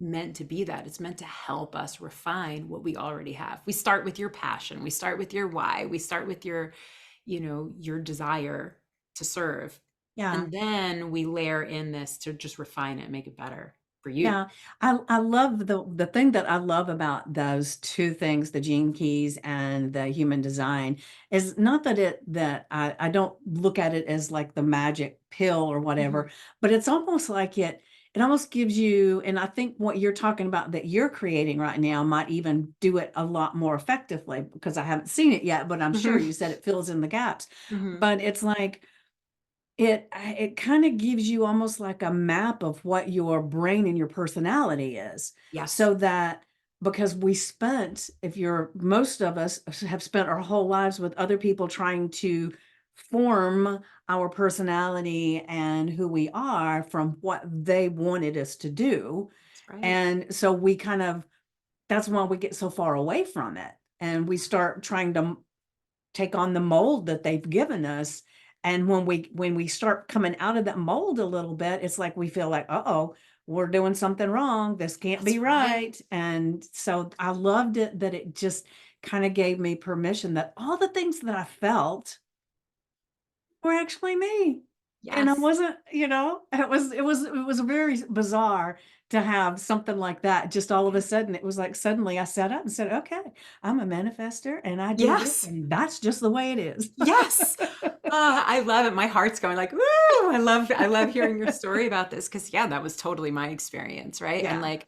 Speaker 2: meant to be that. It's meant to help us refine what we already have. We start with your passion. We start with your why. We start with your, your desire to serve.
Speaker 1: Yeah.
Speaker 2: And then we layer in this to just refine it and make it better for you.
Speaker 1: Yeah, I love the thing that I love about those 2 things, the Gene Keys and the human design, is not that I don't look at it as like the magic pill or
Speaker 2: Mhm.
Speaker 1: whatever, but it's almost like it almost gives you, and I think what you're talking about that you're creating right now might even do it a lot more effectively, because I haven't seen it yet, but I'm sure
Speaker 2: Mhm.
Speaker 1: you said it fills in the gaps.
Speaker 2: Mhm.
Speaker 1: But it's like it kinda gives you almost like a map of what your brain and your personality is,
Speaker 2: Yes.
Speaker 1: so that, because if you're most of us have spent our whole lives with other people trying to form our personality and who we are from what they wanted us to do,
Speaker 2: That's right.
Speaker 1: and so we kind of that's why we get so far away from it, and we start trying to take on the mold that they've given us. And when we start coming out of that mold a little bit, it's like we feel like, uh-oh, we're doing something wrong. This can't
Speaker 2: That's
Speaker 1: be
Speaker 2: right.
Speaker 1: right. And so I loved it that it just kind of gave me permission that all the things that I felt were actually me. And I
Speaker 2: Yes.
Speaker 1: wasn't, it was very bizarre to have something like that. Just all of a sudden, it was like suddenly I sat up and said, okay, I'm a manifester and I do this,
Speaker 2: Yes.
Speaker 1: and that's just the way it is.
Speaker 2: Yes. I love it. My heart's going like, woo! I love hearing your story about this because yeah, that was totally my experience, right? And
Speaker 1: Yeah.
Speaker 2: like,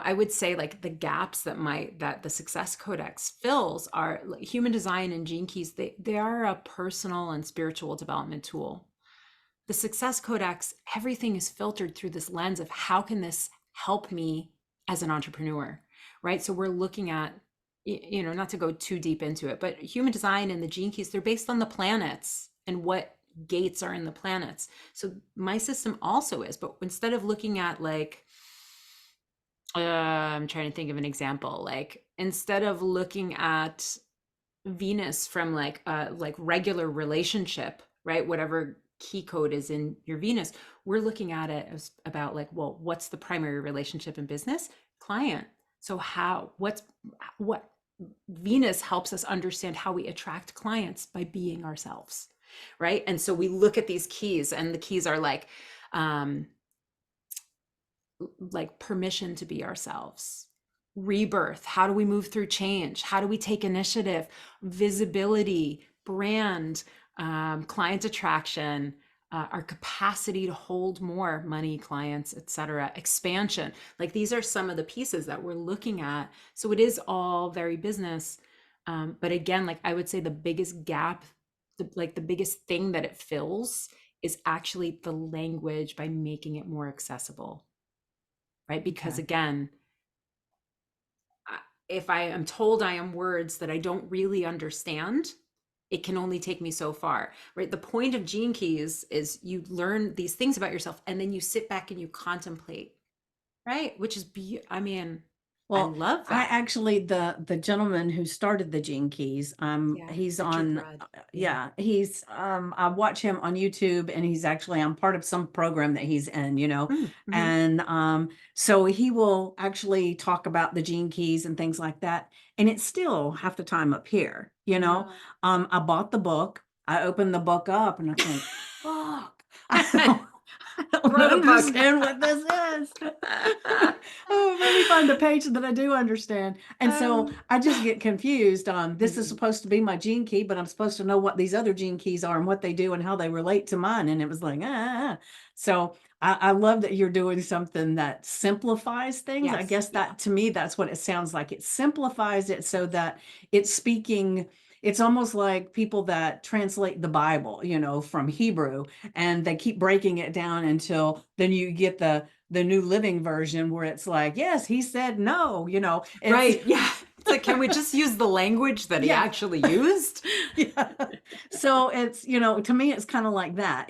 Speaker 2: I would say like the gaps that the Success Codex fills are like, human design and gene keys. They are a personal and spiritual development tool. The Success Codex, everything is filtered through this lens of how can this help me as an entrepreneur, right? So we're looking at, not to go too deep into it, but human design and the gene keys, they're based on the planets and what gates are in the planets. So my system also is, but instead of looking at like, I'm trying to think of an example, like instead of looking at Venus from like regular relationship, right? Whatever key code is in your Venus, we're looking at it as about like, well, what's the primary relationship in business? Client. So what Venus helps us understand how we attract clients by being ourselves, right? And so we look at these keys, and the keys are um, like permission to be ourselves, rebirth, how do we move through change, how do we take initiative, visibility, brand, client attraction, our capacity to hold more money, clients, etc., expansion. Like these are some of the pieces that we're looking at. So it is all very business, but again, like I would say the biggest gap, the biggest thing that it fills is actually the language by making it more accessible, right? Because
Speaker 1: Okay.
Speaker 2: again, if I am told I am words that I don't really understand, it can only take me so far, right? The point of Gene Keys is you learn these things about yourself and then you sit back and you contemplate, right? Which is, I mean, I
Speaker 1: Well,
Speaker 2: love
Speaker 1: I
Speaker 2: that.
Speaker 1: actually the gentleman who started the Gene Keys,
Speaker 2: Yeah.
Speaker 1: he's
Speaker 2: Richard
Speaker 1: on,
Speaker 2: Rudd. Yeah.
Speaker 1: yeah, he's I watch him on YouTube, and he's actually I'm part of some program that he's in,
Speaker 2: Mm-hmm.
Speaker 1: and so he will actually talk about the Gene Keys and things like that, and it's still half the time up here,
Speaker 2: Yeah.
Speaker 1: I bought the book, I opened the book up, and I think, fuck, I don't
Speaker 2: Wrote a book.
Speaker 1: understand what this is. Oh, let me find a page that I do understand. And so
Speaker 2: Um,
Speaker 1: I just get confused on this is
Speaker 2: mhm.
Speaker 1: supposed to be my gene key, but I'm supposed to know what these other gene keys are and what they do and how they relate to mine. And it was like, So I love that you're doing something that simplifies things. I
Speaker 2: Yes.
Speaker 1: guess
Speaker 2: Yeah.
Speaker 1: that to me, that's what it sounds like. It simplifies it so that it's speaking. It's almost like people that translate the Bible, from Hebrew, and they keep breaking it down until then you get the New Living Version where it's like, yes, he said no, it's
Speaker 2: Right. Yeah. It's like, can we just use the language that he
Speaker 1: yeah.
Speaker 2: actually used?
Speaker 1: Yeah. So it's, to me, it's kind of like that.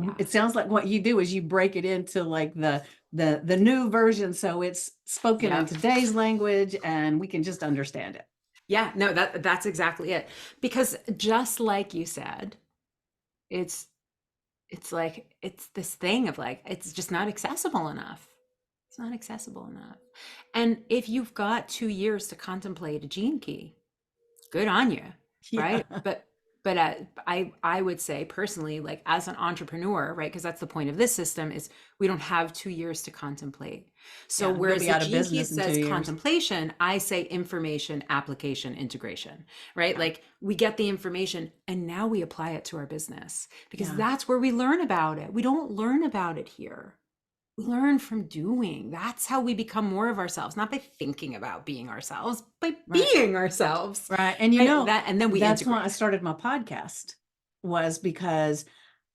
Speaker 2: Yeah.
Speaker 1: It sounds like what you do is you break it into like the new version. So it's spoken in
Speaker 2: Yep.
Speaker 1: today's language and we can just understand it.
Speaker 2: Yeah. No, that's exactly it. Because just like you said, it's it's like it's this thing of like it's just not accessible enough. It's not accessible enough. And if you've got 2 years to contemplate a gene key, good on you,
Speaker 1: Yeah.
Speaker 2: right? But I would say personally, like as an entrepreneur, right? Because that's the point of this system is we don't have 2 years to contemplate. So
Speaker 1: Yeah. You'll
Speaker 2: whereas
Speaker 1: be
Speaker 2: the
Speaker 1: out of
Speaker 2: gene key
Speaker 1: business in
Speaker 2: says
Speaker 1: 2 years.
Speaker 2: contemplation, I say information, application, integration, right?
Speaker 1: Yeah.
Speaker 2: Like we get the information and now we apply it to our business because
Speaker 1: Yeah.
Speaker 2: that's where we learn about it. We don't learn about it here. We learn from doing. That's how we become more of ourselves, not by thinking about being ourselves, by
Speaker 1: Right.
Speaker 2: being ourselves.
Speaker 1: Right. And
Speaker 2: Right? That and then we
Speaker 1: that's why I
Speaker 2: integrate.
Speaker 1: started my podcast was because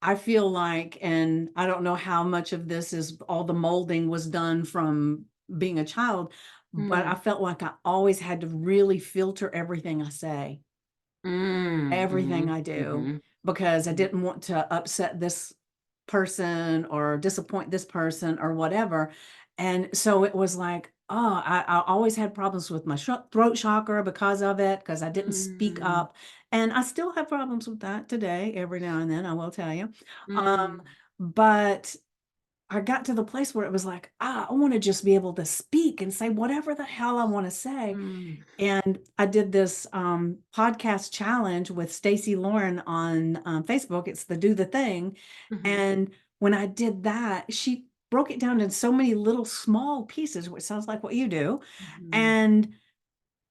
Speaker 1: I feel like, and I don't know how much of this is all the molding was done from being a child, but I
Speaker 2: Mm,
Speaker 1: felt like I always had to really filter everything I say, everything
Speaker 2: mhm,
Speaker 1: I do,
Speaker 2: mhm,
Speaker 1: because I
Speaker 2: mhm,
Speaker 1: didn't want to upset this person or disappoint this person or whatever. And so it was like, oh, I always had problems with my throat chakra because of it, because I didn't speak
Speaker 2: mm,
Speaker 1: up. And I still have problems with that today, every now and then, I will tell you. Um,
Speaker 2: mm,
Speaker 1: but I got to the place where it was like, I want to just be able to speak and say whatever the hell I want to say.
Speaker 2: mm,
Speaker 1: And I did this podcast challenge with Stacey Lauren on Facebook. It's the Do the Thing.
Speaker 2: mhm,
Speaker 1: And when I did that, she broke it down in so many little small pieces, which sounds like what you do.
Speaker 2: mhm.
Speaker 1: And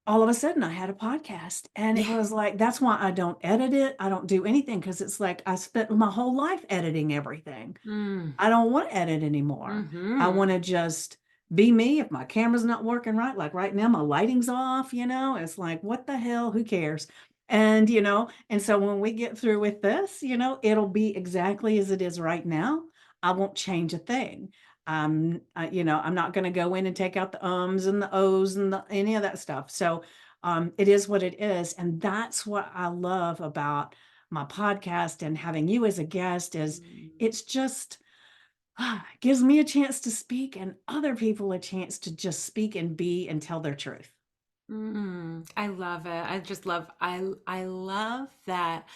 Speaker 1: all of a sudden, I had a podcast. And it
Speaker 2: Yeah.
Speaker 1: was like, that's why I don't edit it. I don't do anything because it's like I spent my whole life editing everything.
Speaker 2: Mm,
Speaker 1: I don't want to edit anymore. I want
Speaker 2: mhm,
Speaker 1: to just be me. If my camera's not working right, like right now, my lighting's off, it's like, what the hell? Who cares? And so when we get through with this, it'll be exactly as it is right now. I won't change a thing. I'm not going to go in and take out the ums and the ohs and any of that stuff. So it is what it is. And that's what I love about my podcast and having you as a guest is
Speaker 2: mm.
Speaker 1: it's just gives me a chance to speak and other people a chance to just speak and be and tell their truth.
Speaker 2: I love it. I just love I love that.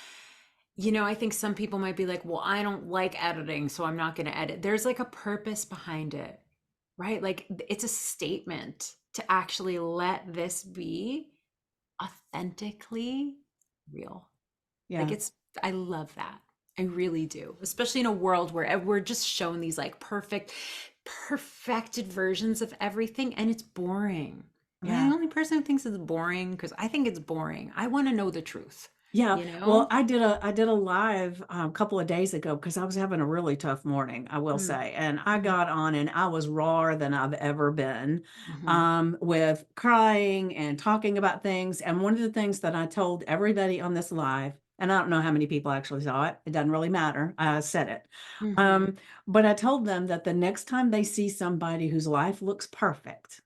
Speaker 2: I think some people might be like, "Well, I don't like editing, so I'm not going to edit." There's like a purpose behind it, right? Like it's a statement to actually let this be authentically real. Like
Speaker 1: Yeah.
Speaker 2: I love that. I really do. Especially in a world where we're just shown these like perfected versions of everything and it's boring. Am I
Speaker 1: Yeah.
Speaker 2: the only person who thinks it's boring? Because I think it's boring. I want to know the truth,
Speaker 1: Yeah.
Speaker 2: you
Speaker 1: Well,
Speaker 2: know?
Speaker 1: I did a live a couple of days ago because I was having a really tough morning, I will
Speaker 2: Mm,
Speaker 1: say. And I
Speaker 2: mhm,
Speaker 1: got on and I was rawer than I've ever been,
Speaker 2: mhm,
Speaker 1: with crying and talking about things. And one of the things that I told everybody on this live, and I don't know how many people actually saw it, it doesn't really matter. I said it.
Speaker 2: mhm,
Speaker 1: Um, but I told them that the next time they see somebody whose life looks perfect,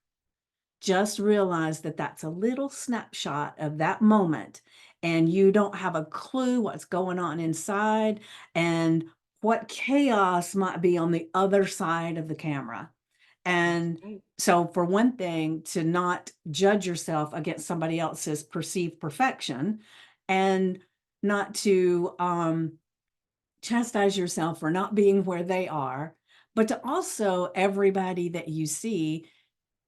Speaker 1: just realize that that's a little snapshot of that moment, and you don't have a clue what's going on inside and what chaos might be on the other side of the camera.
Speaker 2: That's
Speaker 1: And
Speaker 2: right.
Speaker 1: so, for one thing, to not judge yourself against somebody else's perceived perfection, and not to chastise yourself for not being where they are, but to also everybody that you see,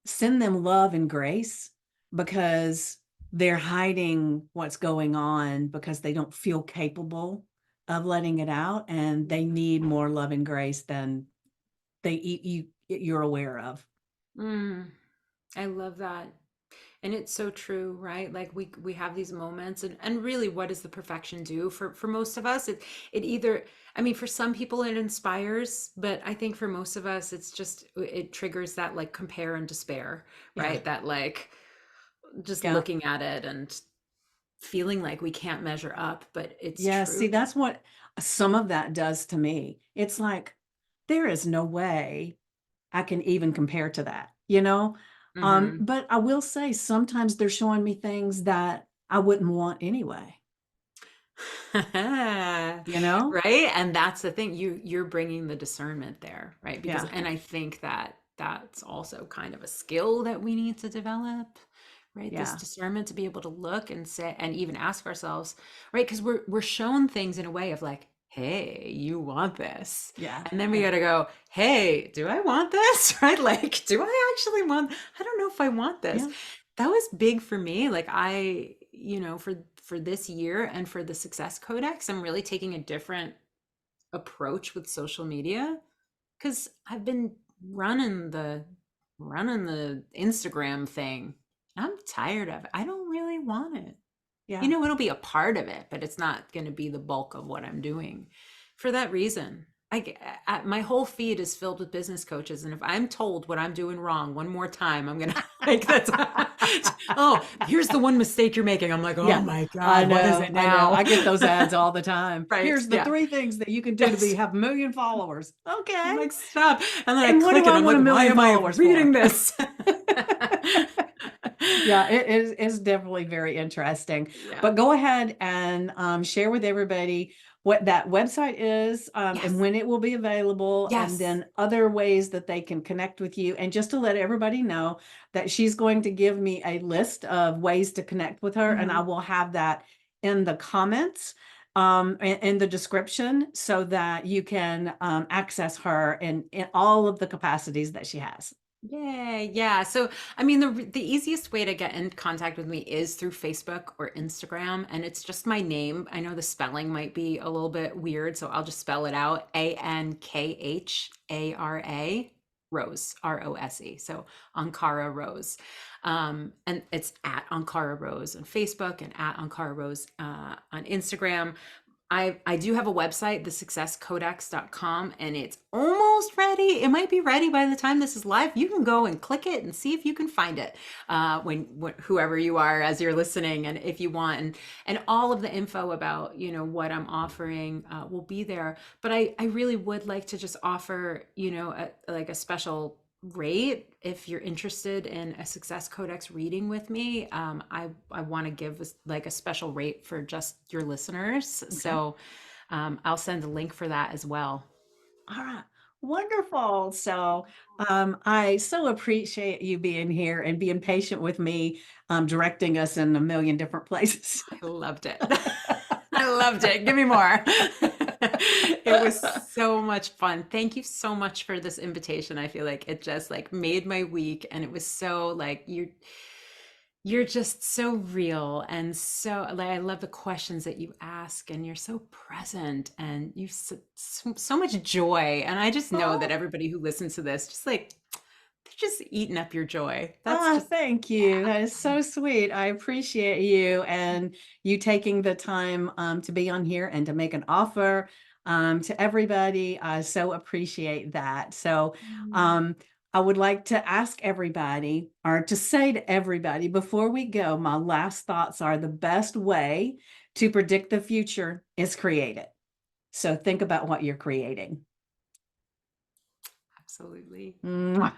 Speaker 1: send them love and grace, because they're hiding what's going on because they don't feel capable of letting it out, and they need more love and grace than you're aware of.
Speaker 2: Mm, I love that. And it's so true, right? Like we have these moments, and really, what does the perfection do for most of us? It either, I mean, for some people it inspires, but I think for most of us it's just, it triggers that like compare and despair,
Speaker 1: Yeah.
Speaker 2: right? That like just
Speaker 1: Yeah.
Speaker 2: looking at it and feeling like we can't measure up, but it's
Speaker 1: Yeah, see,
Speaker 2: true.
Speaker 1: that's what some of that does to me. It's like, there is no way I can even compare to that, you know?
Speaker 2: Hmm.
Speaker 1: But I will say sometimes they're showing me things that I wouldn't want anyway, you know?
Speaker 2: Right? And that's the thing. You're bringing the discernment there, right? Because,
Speaker 1: Yeah.
Speaker 2: and I think that that's also kind of a skill that we need to develop, right? This
Speaker 1: Yeah.
Speaker 2: discernment to be able to look and say and even ask ourselves, right? Because we're shown things in a way of like, hey, you want this.
Speaker 1: Yeah.
Speaker 2: And then we
Speaker 1: Yeah.
Speaker 2: got to go, hey, do I want this? Right? Like, do I actually want, I don't know if I want this.
Speaker 1: Yeah.
Speaker 2: That was big for me. Like I, for this year and for the Success Codex, I'm really taking a different approach with social media because I've been running the running the Instagram thing. I'm tired of it. I don't really want it.
Speaker 1: Yeah.
Speaker 2: It'll be a part of it, but it's not going to be the bulk of what I'm doing. For that reason, my whole feed is filled with business coaches, and if I'm told what I'm doing wrong one more time, I'm gonna like that's. Oh, here's the one mistake you're making. I'm like, oh
Speaker 1: Yeah.
Speaker 2: my
Speaker 1: I
Speaker 2: god, what is
Speaker 1: know.
Speaker 2: it
Speaker 1: I know.
Speaker 2: now?
Speaker 1: I get those ads all the time.
Speaker 2: Right?
Speaker 1: Here's the
Speaker 2: Yeah.
Speaker 1: 3 things that you can do to
Speaker 2: Yes.
Speaker 1: have 1,000,000 followers.
Speaker 2: I'm
Speaker 1: Okay.
Speaker 2: like, stop. And then I
Speaker 1: And what do
Speaker 2: click it.
Speaker 1: I
Speaker 2: I'm
Speaker 1: want
Speaker 2: like, why
Speaker 1: 1,000,000
Speaker 2: am I
Speaker 1: followers
Speaker 2: reading
Speaker 1: for?
Speaker 2: this?
Speaker 1: Yeah, it is definitely very interesting.
Speaker 2: Yeah.
Speaker 1: But go ahead and share with everybody what that website is, and
Speaker 2: Yes.
Speaker 1: when it will be available, and
Speaker 2: Yes.
Speaker 1: then other ways that they can connect with you. And just to let everybody know that she's going to give me a list of ways to connect with her, and I
Speaker 2: Mhm.
Speaker 1: will have that in the comments, in the description, so that you can access her in all of the capacities that she has.
Speaker 2: Yay. Yeah. So, I mean, the easiest way to get in contact with me is through Facebook or Instagram, and it's just my name. I know the spelling might be a little bit weird, so I'll just spell it out: Ankhara Rose, Rose. So Ankhara Rose, and it's at Ankhara Rose on Facebook and at Ankhara Rose on Instagram. I do have a website, thesuccesscodex.com, and it's almost ready. It might be ready by the time this is live. You can go and click it and see if you can find it when whoever you are as you're listening, and if you want, and all of the info about what I'm offering will be there. But I really would like to just offer like a special rate if you're interested in a Success Codex reading with me. I want to give like a special rate for just your listeners,
Speaker 1: Okay.
Speaker 2: so I'll send a link for that as well.
Speaker 1: All right. Wonderful. So, I so appreciate you being here and being patient with me, directing us in a million different places.
Speaker 2: I loved it. I loved it. Give me more. It was so much fun. Thank you so much for this invitation. I feel like it just like made my week, and it was so like you're just so real, and so like I love the questions that you ask, and you're so present, and you so much joy, and I just know that
Speaker 1: Oh,
Speaker 2: everybody who listens to this just like they're just eating up your joy. That's
Speaker 1: ah,
Speaker 2: just
Speaker 1: thank
Speaker 2: yeah.
Speaker 1: you. That is so sweet. I appreciate you and you taking the time to be on here and to make an offer to everybody. I so appreciate that. So,
Speaker 2: Mm.
Speaker 1: um, I would like to ask everybody, or to say to everybody before we go, my last thoughts are: the best way to predict the future is create it. So think about what you're creating.
Speaker 2: Absolutely.
Speaker 1: Mwah.